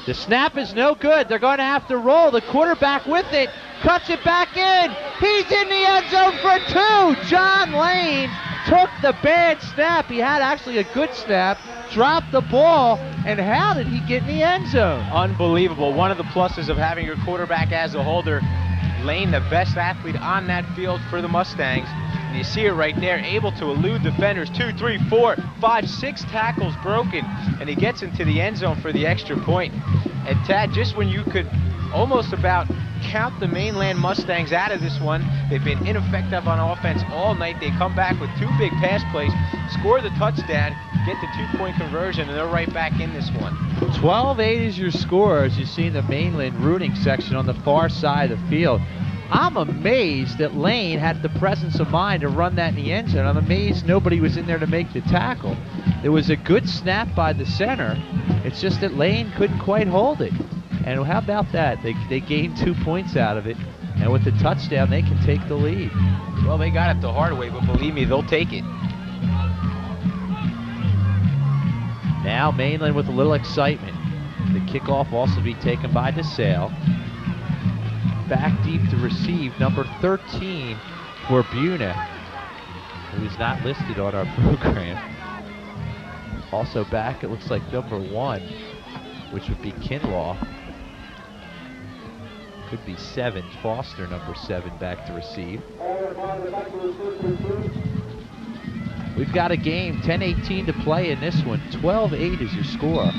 S1: The snap is no good. They're going to have to roll. The quarterback with it. Cuts it back in. He's in the end zone for 2. John Lane took the bad snap. He had actually a good snap. Dropped the ball. And how did he get in the end zone?
S2: Unbelievable. One of the pluses of having your quarterback as a holder. Lane, the best athlete on that field for the Mustangs. And you see it right there, able to elude defenders. 2, 3, 4, 5, 6 tackles broken, and he gets into the end zone for the extra point. And Tad, just when you could almost about count the Mainland Mustangs out of this one, they've been ineffective on offense all night. They come back with 2 big pass plays, score the touchdown, get the 2-point conversion, and they're right back in this one.
S1: 12-8 is your score, as you see in the Mainland rooting section on the far side of the field. I'm amazed that Lane had the presence of mind to run that in the end zone. I'm amazed nobody was in there to make the tackle. There was a good snap by the center. It's just that Lane couldn't quite hold it. And how about that? They gained 2 points out of it. And with the touchdown, they can take the lead.
S2: Well, they got it the hard way, but believe me, they'll take it.
S1: Now Mainland with a little excitement. The kickoff also be taken by DeSale. Back deep to receive, number 13 for Buena, who is not listed on our program. Also back, it looks like number 1, which would be Kinlaw. Could be 7, Foster, number 7, back to receive. We've got a game, 10-18 to play in this one. 12-8 is your score.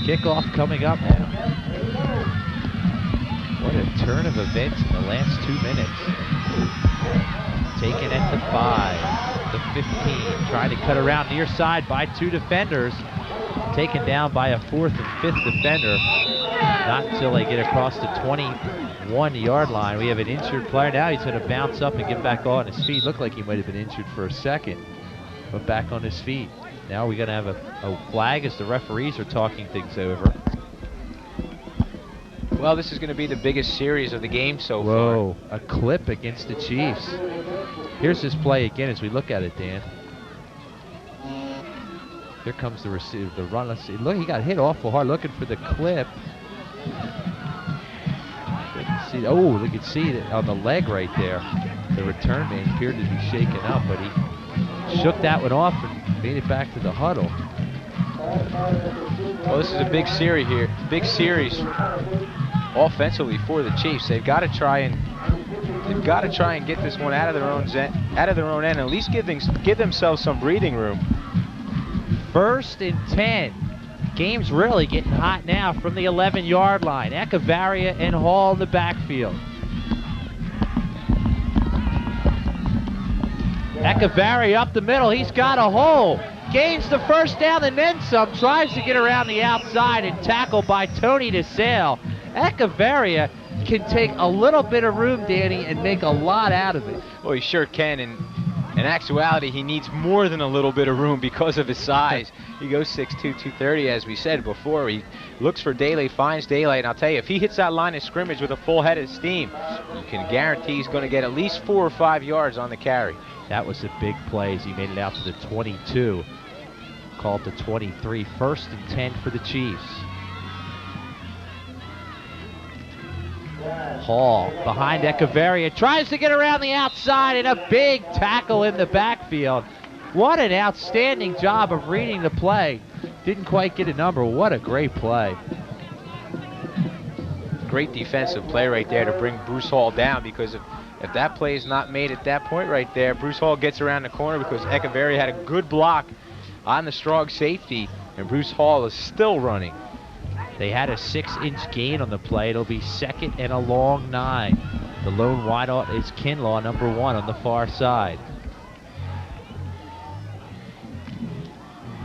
S1: Kickoff coming up now. What a turn of events in the last 2 minutes. Taken at the 5, the 15. Trying to cut around near side by 2 defenders. Taken down by a 4th and 5th defender. Not until they get across the 21-yard line. We have an injured player now. He's going to bounce up and get back on his feet. Looked like he might have been injured for a second, but back on his feet. Now we're going to have a flag as the referees are talking things over.
S2: Well, this is going to be the biggest series of the game so far.
S1: Whoa, a clip against the Chiefs. Here's this play again as we look at it, Dan. Here comes the receiver, the run. Let's see. Look, he got hit awful hard looking for the clip. Oh, they can see it on the leg right there. The return man appeared to be shaken up, but he shook that one off and made it back to the huddle.
S2: Well, this is a big series here. Big series offensively for the Chiefs. They've got to try and get this one out of their own end. At least give themselves some breathing room.
S1: 1st and 10. Game's really getting hot now from the 11-yard line. Echevarria and Hall in the backfield. Echevarria up the middle. He's got a hole. Gains the first down and then some. Tries to get around the outside and tackled by Tony DeSale. Echevarria can take a little bit of room, Danny, and make a lot out of it.
S2: Well, he sure can, and In actuality, he needs more than a little bit of room because of his size. He goes 6'2", 230, as we said before. He looks for daylight, finds daylight, and I'll tell you, if he hits that line of scrimmage with a full head of steam, you can guarantee he's going to get at least 4 or 5 yards on the carry.
S1: That was a big play as he made it out to the 22. Called to 23. 1st and 10 for the Chiefs. Hall behind Echeverria, tries to get around the outside, and a big tackle in the backfield. What an outstanding job of reading the play. Didn't quite get a number. What a great play.
S2: Great defensive play right there to bring Bruce Hall down, because if that play is not made at that point right there, Bruce Hall gets around the corner because Echeverria had a good block on the strong safety, and Bruce Hall is still running.
S1: They had a 6-inch gain on the play. It'll be 2nd and a long 9. The lone wideout is Kinlaw, number 1 on the far side.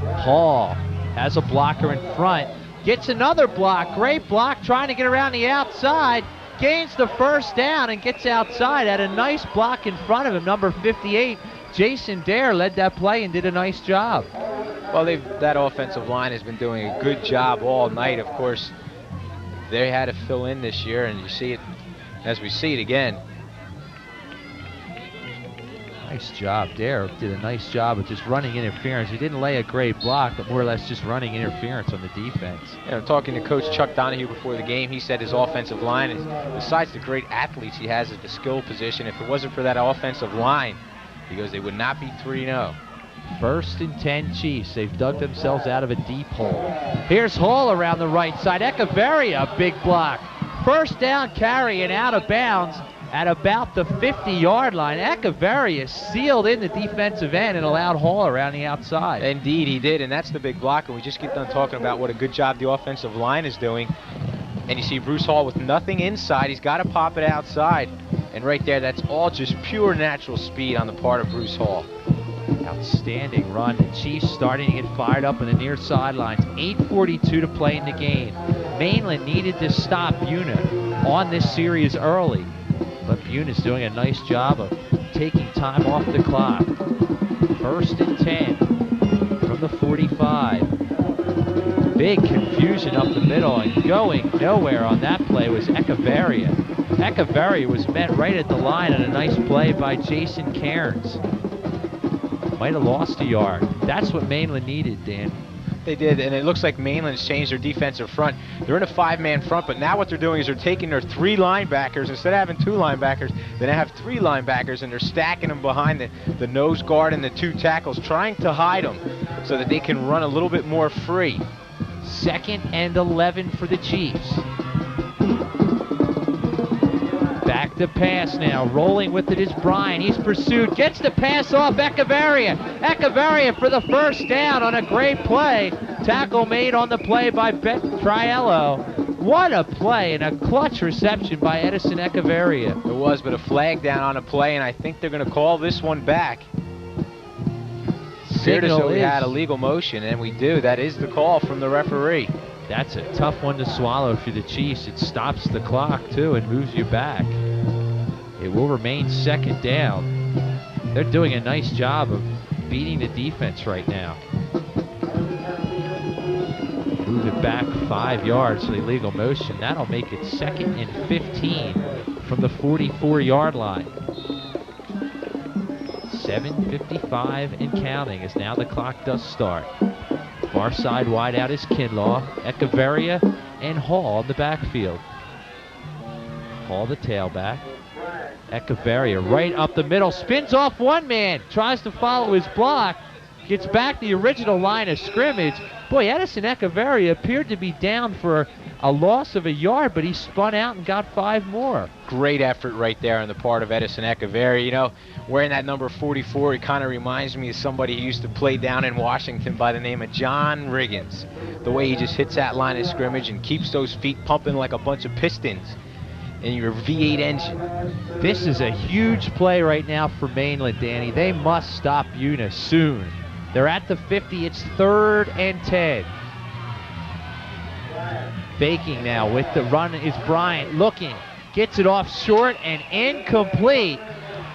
S1: Hall has a blocker in front, gets another block. Great block, trying to get around the outside. Gains the 1st down and gets outside. Had a nice block in front of him, number 58. Jason Dare led that play and did a nice job.
S2: Well, that offensive line has been doing a good job all night. Of course, they had to fill in this year, and you see it as we see it again.
S1: Nice job. Dare did a nice job of just running interference. He didn't lay a great block, but more or less just running interference on the defense.
S2: Yeah, talking to Coach Chuck Donahue before the game, he said his offensive line is, besides the great athletes he has at the skill position, if it wasn't for that offensive line, he goes, they would not be 3-0.
S1: 1st and 10 Chiefs. They've dug themselves out of a deep hole. Here's Hall around the right side. Echeverria, a big block. 1st down carry and out of bounds at about the 50-yard line. Echeverria sealed in the defensive end and allowed Hall around the outside.
S2: Indeed, he did, and that's the big block. And we just get done talking about what a good job the offensive line is doing. And you see Bruce Hall with nothing inside. He's got to pop it outside. And right there, that's all just pure natural speed on the part of Bruce Hall.
S1: Outstanding run. The Chiefs starting to get fired up on the near sidelines. 8:42 to play in the game. Mainland needed to stop Buena on this series early, but Buena's doing a nice job of taking time off the clock. 1st and 10 from the 45. Big confusion up the middle, and going nowhere on that play was Echeverria. Echeverria was met right at the line on a nice play by Jason Cairns. Might have lost a yard. That's what Mainland needed, Dan.
S2: They did, and it looks like Mainland's changed their defensive front. They're in a 5-man front, but now what they're doing is they're taking their 3 linebackers. Instead of having 2 linebackers, they now have 3 linebackers, and they're stacking them behind the nose guard and the 2 tackles, trying to hide them so that they can run a little bit more free.
S1: 2nd and 11 for the Chiefs. Back to pass now. Rolling with it is Bryant. He's pursued. Gets the pass off Echeverria. Echeverria for the 1st down on a great play. Tackle made on the play by Triello. What a play and a clutch reception by Edison Echeverria.
S2: It was, but a flag down on a play, and I think they're going to call this one back.
S1: Signal
S2: we
S1: is
S2: had a legal motion, and we do. That is the call from the referee.
S1: That's a tough one to swallow for the Chiefs. It stops the clock, too, and moves you back. It will remain 2nd down. They're doing a nice job of beating the defense right now. Move it back 5 yards to the illegal motion. That'll make it 2nd and 15 from the 44-yard line. 7:55 and counting as now the clock does start. Far side wide out is Kinlaw, Echeverria, and Hall in the backfield. Hall the tailback. Echeverria right up the middle, spins off one man, tries to follow his block, gets back the original line of scrimmage. Boy, Edison Echeverria appeared to be down for a loss of a yard, but he spun out and got 5 more.
S2: Great effort right there on the part of Edison Echeverria. You know, wearing that number 44, he kind of reminds me of somebody who used to play down in Washington by the name of John Riggins. The way he just hits that line of scrimmage and keeps those feet pumping like a bunch of pistons in your V8 engine.
S1: This is a huge play right now for Mainland, Danny. They must stop Buena soon. They're at the 50. It's 3rd and 10. Faking now with the run is Bryant, looking, gets it off short and incomplete.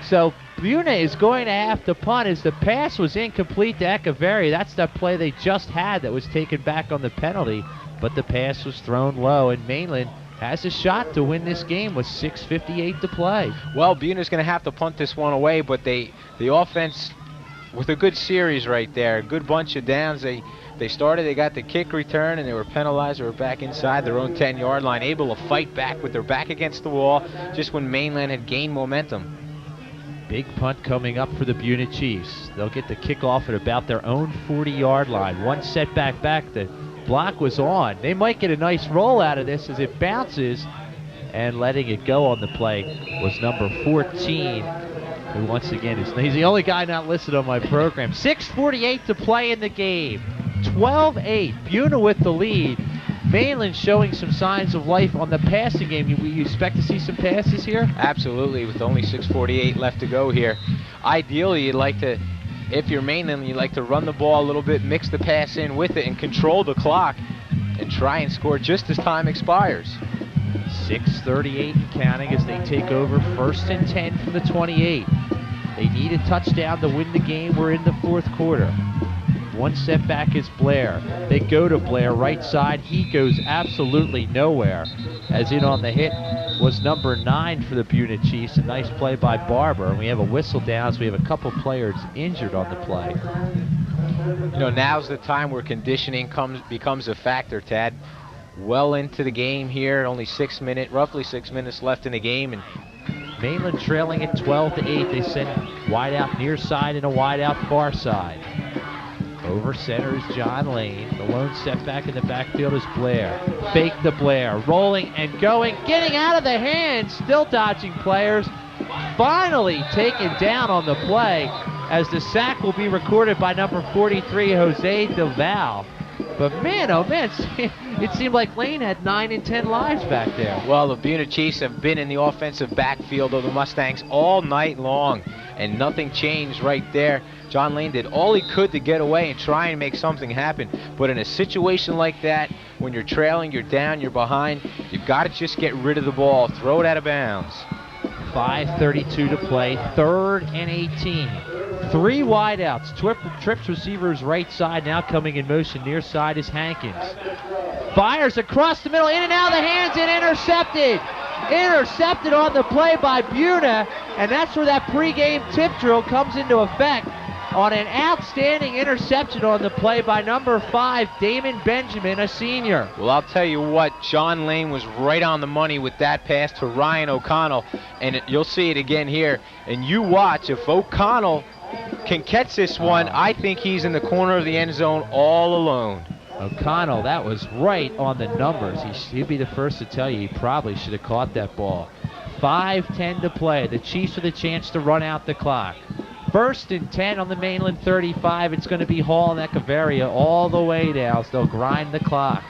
S1: So Buena is going to have to punt as the pass was incomplete to Echeverry. That's the play they just had that was taken back on the penalty, but the pass was thrown low, and Mainland has a shot to win this game with 6:58 to play.
S2: Well, Buna's going to have to punt this one away, but the offense with a good series right there, a good bunch of downs. They started, they got the kick return, and they were penalized. They were back inside their own 10-yard line, able to fight back with their back against the wall just when Mainland had gained momentum.
S1: Big punt coming up for the Buena Chiefs. They'll get the kickoff at about their own 40-yard line. One setback back, the block was on. They might get a nice roll out of this as it bounces, and letting it go on the play was number 14, who once again he's the only guy not listed on my program. 6:48 to play in the game. 12-8, Buena with the lead. Mainland showing some signs of life on the passing game. You expect to see some passes here?
S2: Absolutely, with only 6:48 left to go here. Ideally, you'd like to, if you're Mainland, you'd like to run the ball a little bit, mix the pass in with it, and control the clock, and try and score just as time expires.
S1: 6:38 and counting as they take over 1st and 10 from the 28. They need a touchdown to win the game. We're in the 4th quarter. One setback is Blair. They go to Blair, right side. He goes absolutely nowhere. As in on the hit was number 9 for the Buena Chiefs. A nice play by Barber. And we have a whistle down, so we have a couple players injured on the play.
S2: You know, now's the time where conditioning becomes a factor, Tad. Well into the game here, only roughly 6 minutes left in the game, and
S1: Mainland trailing at 12-8. They send wide out near side and a wide out far side. Over center is John Lane. The lone setback in the backfield is Blair. Fake to Blair. Rolling and going. Getting out of the hands. Still dodging players. Finally taken down on the play as the sack will be recorded by number 43, Jose Del Val. But man, oh man, it seemed like Lane had 9 and 10 lives back there.
S2: Well, the Buena Chiefs have been in the offensive backfield of the Mustangs all night long, and nothing changed right there. John Lane did all he could to get away and try and make something happen. But in a situation like that, when you're trailing, you're down, you're behind, you've got to just get rid of the ball, throw it out of bounds.
S1: 5:32 to play, 3rd and 18. 3 wideouts. Trips receivers right side, now coming in motion near side is Hankins. Fires across the middle, in and out of the hands, and intercepted. Intercepted on the play by Buena, and that's where that pregame tip drill comes into effect on an outstanding interception on the play by number 5, Damon Benjamin, a senior.
S2: Well, I'll tell you what, John Lane was right on the money with that pass to Ryan O'Connell, and you'll see it again here. And you watch, if O'Connell can catch this one, I think he's in the corner of the end zone all alone.
S1: O'Connell, that was right on the numbers. He'd be the first to tell you he probably should have caught that ball. 5:10 to play. The Chiefs with a chance to run out the clock. 1st and 10 on the Mainland 35. It's going to be Hall and Echeverria all the way down. So they'll grind the clock.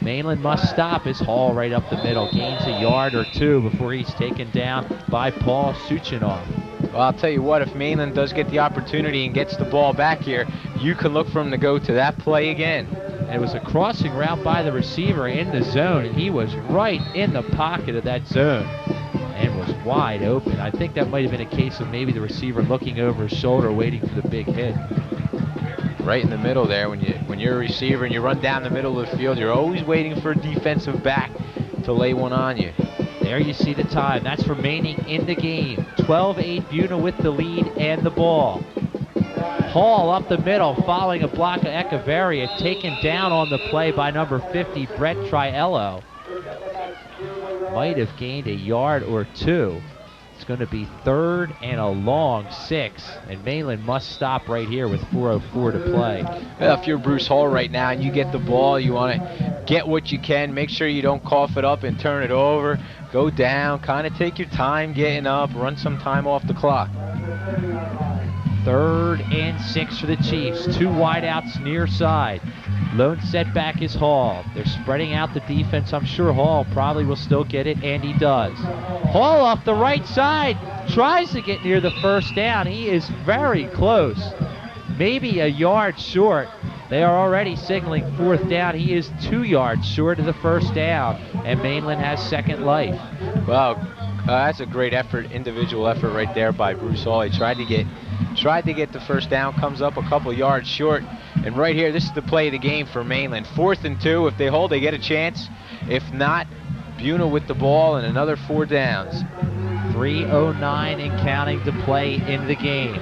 S1: Mainland must stop as Hall right up the middle. Gains a yard or 2 before he's taken down by Paul Suchinov.
S2: Well, I'll tell you what, if Mainland does get the opportunity and gets the ball back here, you can look for him to go to that play again.
S1: It was a crossing route by the receiver in the zone, and he was right in the pocket of that zone and was wide open. I think that might have been a case of maybe the receiver looking over his shoulder waiting for the big hit.
S2: Right in the middle there, when you're a receiver and you run down the middle of the field, you're always waiting for a defensive back to lay one on you.
S1: There you see the time. That's remaining in the game. 12-8, Buena with the lead and the ball. Hall up the middle, following a block of Echeverria, taken down on the play by number 50, Brett Triello. Might have gained a yard or 2. It's going to be 3rd and a long 6, and Mainland must stop right here with 4:04 to play.
S2: Well, if you're Bruce Hall right now and you get the ball, you want to get what you can. Make sure you don't cough it up and turn it over. Go down, kind of take your time getting up, run some time off the clock.
S1: 3rd and 6 for the Chiefs. 2 wideouts near side. Lone setback is Hall. They're spreading out the defense. I'm sure Hall probably will still get it, and he does. Hall off the right side tries to get near the 1st down. He is very close. Maybe a yard short. They are already signaling 4th down. He is 2 yards short of the 1st down, and Mainland has second life.
S2: Well, That's a great effort, individual effort right there by Bruce Hall. He tried to get the first down, comes up a couple yards short. And right here, this is the play of the game for Mainland. 4th and 2. If they hold, they get a chance. If not, Buena with the ball and another 4 downs.
S1: 3:09 and counting to play in the game.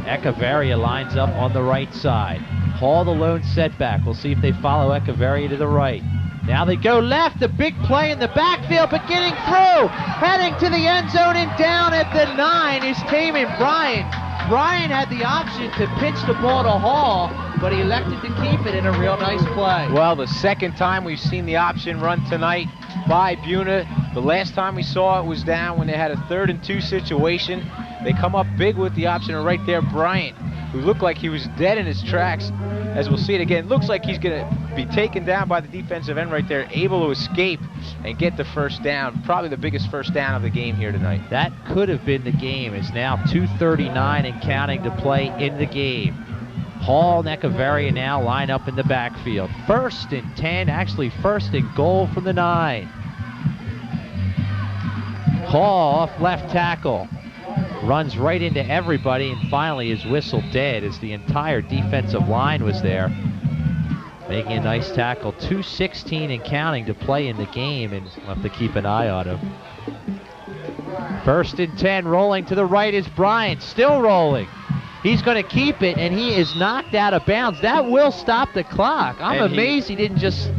S1: Echeverria lines up on the right side. Hall the lone setback. We'll see if they follow Echeverria to the right. Now they go left. The big play in the backfield, but getting through. Heading to the end zone and down at the 9 is Taman Bryant. Bryant had the option to pitch the ball to Hall, but he elected to keep it in a real nice play.
S2: Well, the second time we've seen the option run tonight by Buena. The last time we saw it was down when they had a 3rd and 2 situation. They come up big with the option, and right there, Bryant, who looked like he was dead in his tracks, as we'll see it again, looks like he's going to be taken down by the defensive end right there, able to escape and get the first down. Probably the biggest first down of the game here tonight.
S1: That could have been the game. It's now 2:39 and counting to play in the game. Hall and Echeverria now line up in the backfield. 1st and 10, actually 1st and goal from the 9. Hall off left tackle. Runs right into everybody and finally is whistled dead as the entire defensive line was there. Making a nice tackle. 2:16 and counting to play in the game, and we'll have to keep an eye on him. 1st and 10, rolling to the right is Bryant, still rolling. He's going to keep it, and he is knocked out of bounds. That will stop the clock. I'm amazed he didn't just...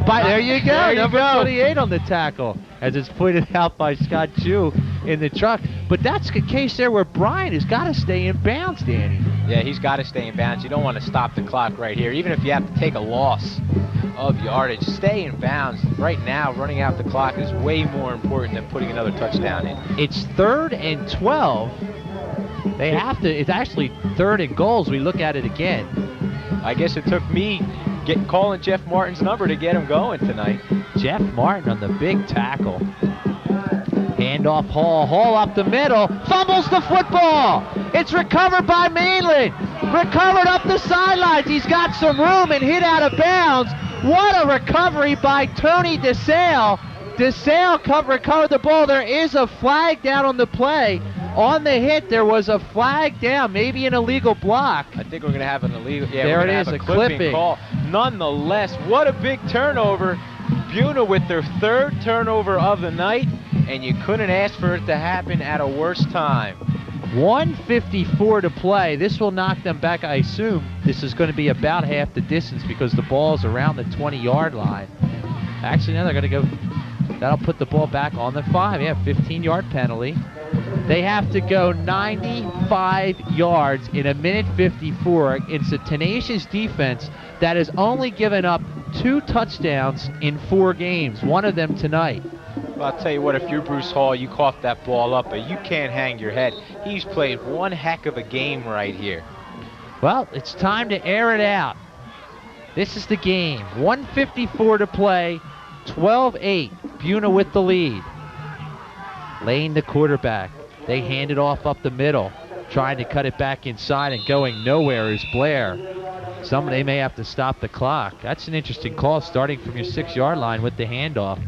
S1: There you go, number 28 on the tackle, as it's pointed out by Scott Chu in the truck. But that's the case there where Bryant has got to stay in bounds, Danny.
S2: Yeah, he's got to stay in bounds. You don't want to stop the clock right here. Even if you have to take a loss of yardage, stay in bounds. Right now, running out the clock is way more important than putting another touchdown in.
S1: It's 3rd and 12. They have to, it's actually 3rd and goals. We look at it again.
S2: I guess it took me calling Jeff Martin's number to get him going tonight.
S1: Jeff Martin on the big tackle. Handoff Hall. Hall up the middle. Fumbles the football. It's recovered by Mainland. Recovered up the sidelines. He's got some room and hit out of bounds. What a recovery by Tony DeSale. DeSale recovered the ball. There is a flag down on the play. On the hit, there was a flag down, maybe an illegal block.
S2: I think we're going to have an illegal. Yeah,
S1: there
S2: we're
S1: it is,
S2: have
S1: a clipping
S2: call. Nonetheless, what a big turnover. Buena with their 3rd turnover of the night, and you couldn't ask for it to happen at a worse time.
S1: 1:54 to play. This will knock them back. I assume this is going to be about half the distance because the ball's around the 20-yard line. Actually, now they're going to go. That'll put the ball back on the 5. Yeah, 15-yard penalty. They have to go 95 yards in 1:54 against a tenacious defense that has only given up 2 touchdowns in 4 games, one of them tonight.
S2: Well, I'll tell you what, if you're Bruce Hall, you cough that ball up, but you can't hang your head. He's played one heck of a game right here.
S1: Well, it's time to air it out. This is the game. 1:54 to play, 12-8. Buena with the lead. Lane, the quarterback. They hand it off up the middle, trying to cut it back inside and going nowhere is Blair. They may have to stop the clock. That's an interesting call, starting from your 6-yard line with the handoff.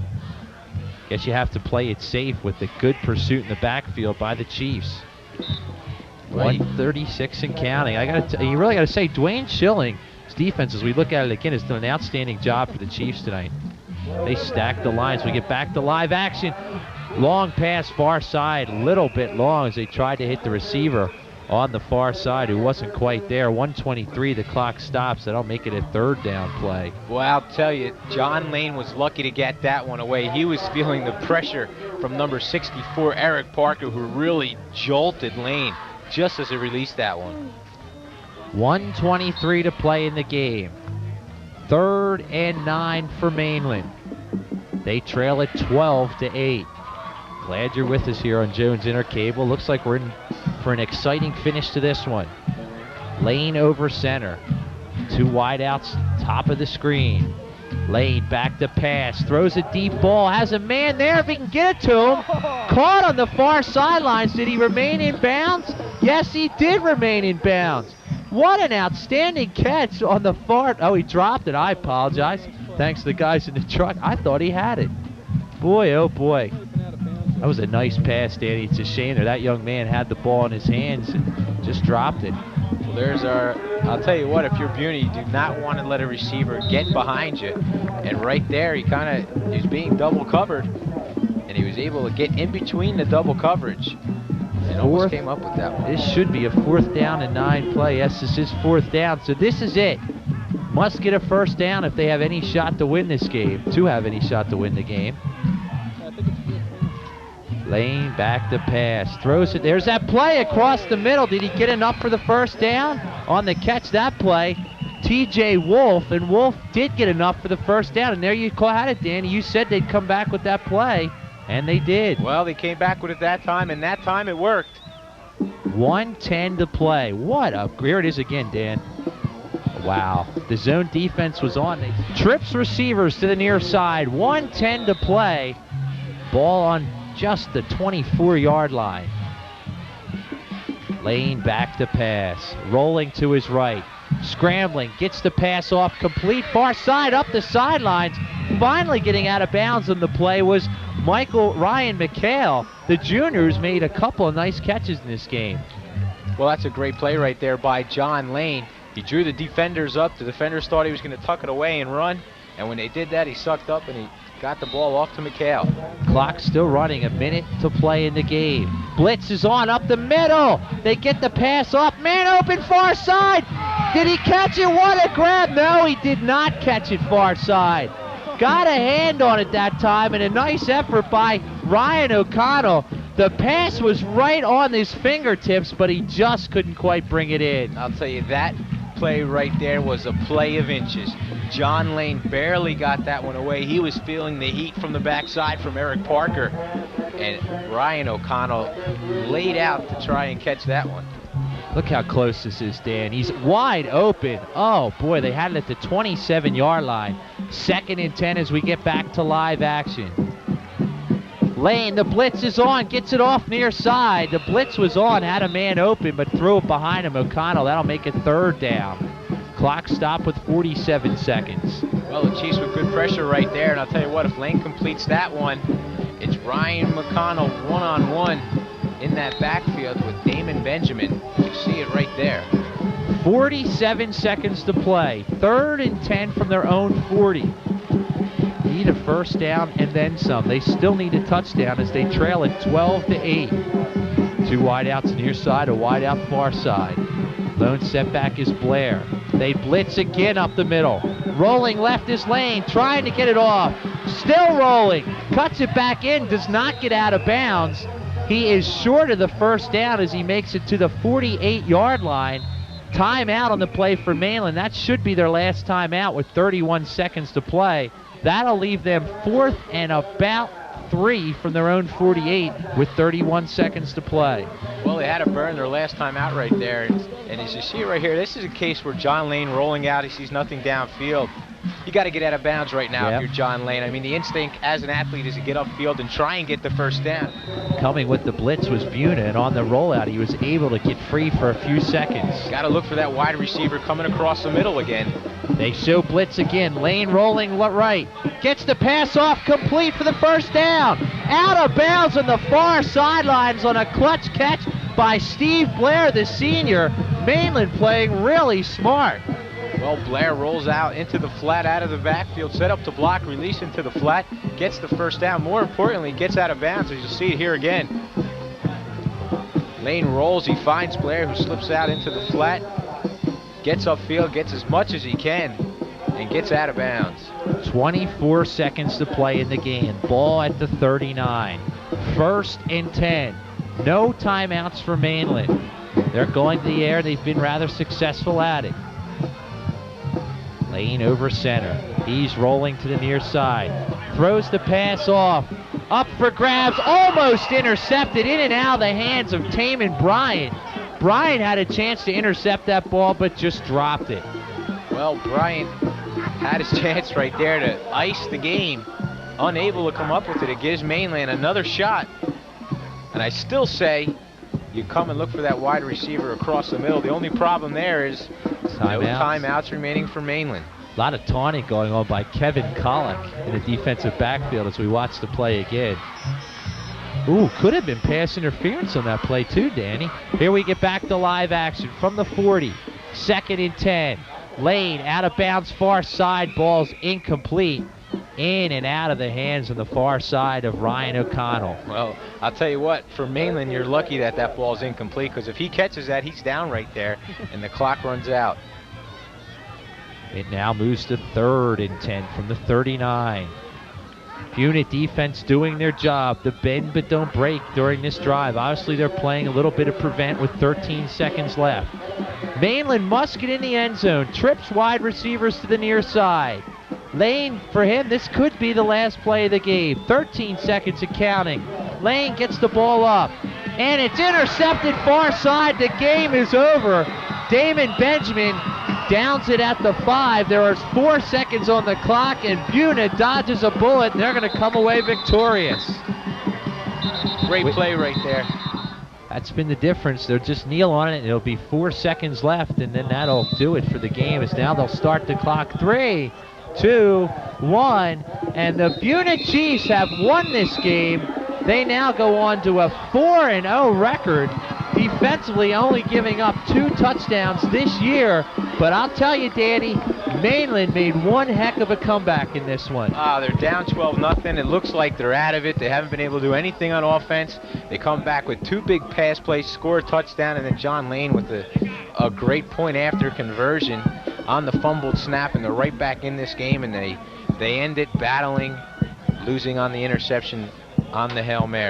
S1: Guess you have to play it safe with the good pursuit in the backfield by the Chiefs. 1:36 and counting. You really got to say, Dwayne Schilling's defense, as we look at it again, has done an outstanding job for the Chiefs tonight. They stack the lines. We get back to live action. Long pass far side, little bit long as they tried to hit the receiver on the far side who wasn't quite there. 1:23, the clock stops. That'll make it a 3rd down play.
S2: Well, I'll tell you, John Lane was lucky to get that one away. He was feeling the pressure from number 64, Eric Parker, who really jolted Lane just as he released that one.
S1: 1:23 to play in the game. 3rd and 9 for Mainland. They trail it 12-8. Glad you're with us here on Jones Intercable. Looks like we're in for an exciting finish to this one. Lane over center. 2 wideouts, top of the screen. Lane back to pass, throws a deep ball, has a man there if he can get it to him. Caught on the far sidelines. Did he remain in bounds? Yes, he did remain in bounds. What an outstanding catch on the far. Oh, he dropped it. I apologize. Thanks to the guys in the truck. I thought he had it. Boy, oh boy. That was a nice pass, Danny. It's a shame that young man had the ball in his hands and just dropped it.
S2: Well, there's I'll tell you what, if you're Buena, you do not want to let a receiver get behind you. And right there, he was being double covered, and he was able to get in between the double coverage. And almost came up with that one.
S1: This should be a 4th down and 9 play. Yes, this is 4th down, so this is it. Must get a 1st down if they have any shot to win this game, the game. Lane back to pass, throws it. There's that play across the middle. Did he get enough for the 1st down? On the catch that play, TJ Wolf, and Wolf did get enough for the 1st down, and there you had it, Danny. You said they'd come back with that play, and they did.
S2: Well, they came back with it that time, and that time it worked.
S1: 1:10 to play. Here it is again, Dan. Wow, the zone defense was on. Trips receivers to the near side. 1:10 to play. Ball on just the 24-yard line. Lane back to pass. Rolling to his right. Scrambling. Gets the pass off complete. Far side up the sidelines. Finally getting out of bounds on the play was Ryan McHale. The juniors made a couple of nice catches in this game.
S2: Well, that's a great play right there by John Lane. He drew the defenders up. The defenders thought he was going to tuck it away and run. And when they did that, he sucked up and he got the ball off to McHale.
S1: Clock still running, a minute to play in the game. Blitz is on up the middle. They get the pass off. Man open far side. Did he catch it? What a grab. No, he did not catch it far side. Got a hand on it that time, and a nice effort by Ryan O'Connell. The pass was right on his fingertips, but he just couldn't quite bring it in.
S2: I'll tell you, that play right there was a play of inches. John Lane barely got that one away. He was feeling the heat from the backside from Eric Parker, and Ryan O'Connell laid out to try and catch that one.
S1: Look how close this is, Dan. He's wide open. Oh, boy, they had it at the 27-yard line. 2nd and 10 as we get back to live action. Lane, the blitz is on, gets it off near side. The blitz was on, had a man open, but threw it behind him. O'Connell, that'll make it 3rd down. Clock stopped with 47 seconds.
S2: Well, the Chiefs with good pressure right there, and I'll tell you what, if Lane completes that one, it's Ryan McConnell one-on-one in that backfield with Damon Benjamin. You see it right there.
S1: 47 seconds to play. 3rd and 10 from their own 40. Need a 1st down and then some. They still need a touchdown as they trail it 12-8. 2 wideouts near side, a wideout far side. Lone setback is Blair. They blitz again up the middle. Rolling left is Lane, trying to get it off. Still rolling. Cuts it back in, does not get out of bounds. He is short of the 1st down as he makes it to the 48-yard line. Timeout on the play for Mainland. That should be their last timeout with 31 seconds to play. That'll leave them 4th and about 3 from their own 48 with 31 seconds to play.
S2: Well, they had to burn their last time out right there. And as you see right here, this is a case where John Lane rolling out, he sees nothing downfield. You got to get out of bounds right now if you're John Lane. I mean, the instinct as an athlete is to get upfield and try and get the 1st down.
S1: Coming with the blitz was Buena, and on the rollout, he was able to get free for a few seconds.
S2: Got to look for that wide receiver coming across the middle again.
S1: They show blitz again. Lane rolling right. Gets the pass off complete for the 1st down. Out of bounds on the far sidelines on a clutch catch by Steve Blair, the senior. Mainland playing really smart.
S2: Well, Blair rolls out into the flat, out of the backfield, set up to block, release into the flat, gets the 1st down. More importantly, gets out of bounds, as you'll see it here again. Lane rolls, he finds Blair, who slips out into the flat, gets upfield, gets as much as he can, and gets out of bounds.
S1: 24 seconds to play in the game. Ball at the 39. 1st and 10. No timeouts for Mainland. They're going to the air. They've been rather successful at it. Lane over center. He's rolling to the near side. Throws the pass off. Up for grabs. Almost intercepted. In and out of the hands of Taman Bryant. Bryant had a chance to intercept that ball, but just dropped it.
S2: Well, Bryant had his chance right there to ice the game. Unable to come up with it. It gives Mainland another shot. And I still say you come and look for that wide receiver across the middle. The only problem there is no timeouts remaining for Mainland.
S1: A lot of taunting going on by Kevin Kollick in the defensive backfield as we watch the play again. Ooh, could have been pass interference on that play too, Danny. Here we get back to live action from the 40. 2nd and 10. Lane out of bounds far side. Ball's incomplete. In and out of the hands on the far side of Ryan O'Connell.
S2: Well, I'll tell you what, for Mainland, you're lucky that that ball's incomplete, because if he catches that, he's down right there, and the clock runs out.
S1: It now moves to 3rd and 10 from the 39. Buena defense doing their job to bend but don't break during this drive. Obviously, they're playing a little bit of prevent with 13 seconds left. Mainland must get in the end zone. Trips wide receivers to the near side. Lane, for him, this could be the last play of the game. 13 seconds and counting. Lane gets the ball up, and it's intercepted far side. The game is over. Damon Benjamin downs it at the 5. There are 4 seconds on the clock, and Buena dodges a bullet, and they're going to come away victorious.
S2: Great play right there.
S1: That's been the difference. They'll just kneel on it, and it'll be 4 seconds left, and then that'll do it for the game. As now they'll start the clock. 3, 2, 1, and the Buena Chiefs have won this game. They now go on to a 4-0 record, defensively only giving up 2 touchdowns this year. But I'll tell you, Danny, Mainland made one heck of a comeback in this one.
S2: They're down 12-0. It looks like they're out of it. They haven't been able to do anything on offense. They come back with 2 big pass plays, score a touchdown, and then John Lane with a great point after conversion on the fumbled snap, and they're right back in this game, and they end it battling, losing on the interception on the Hail Mary.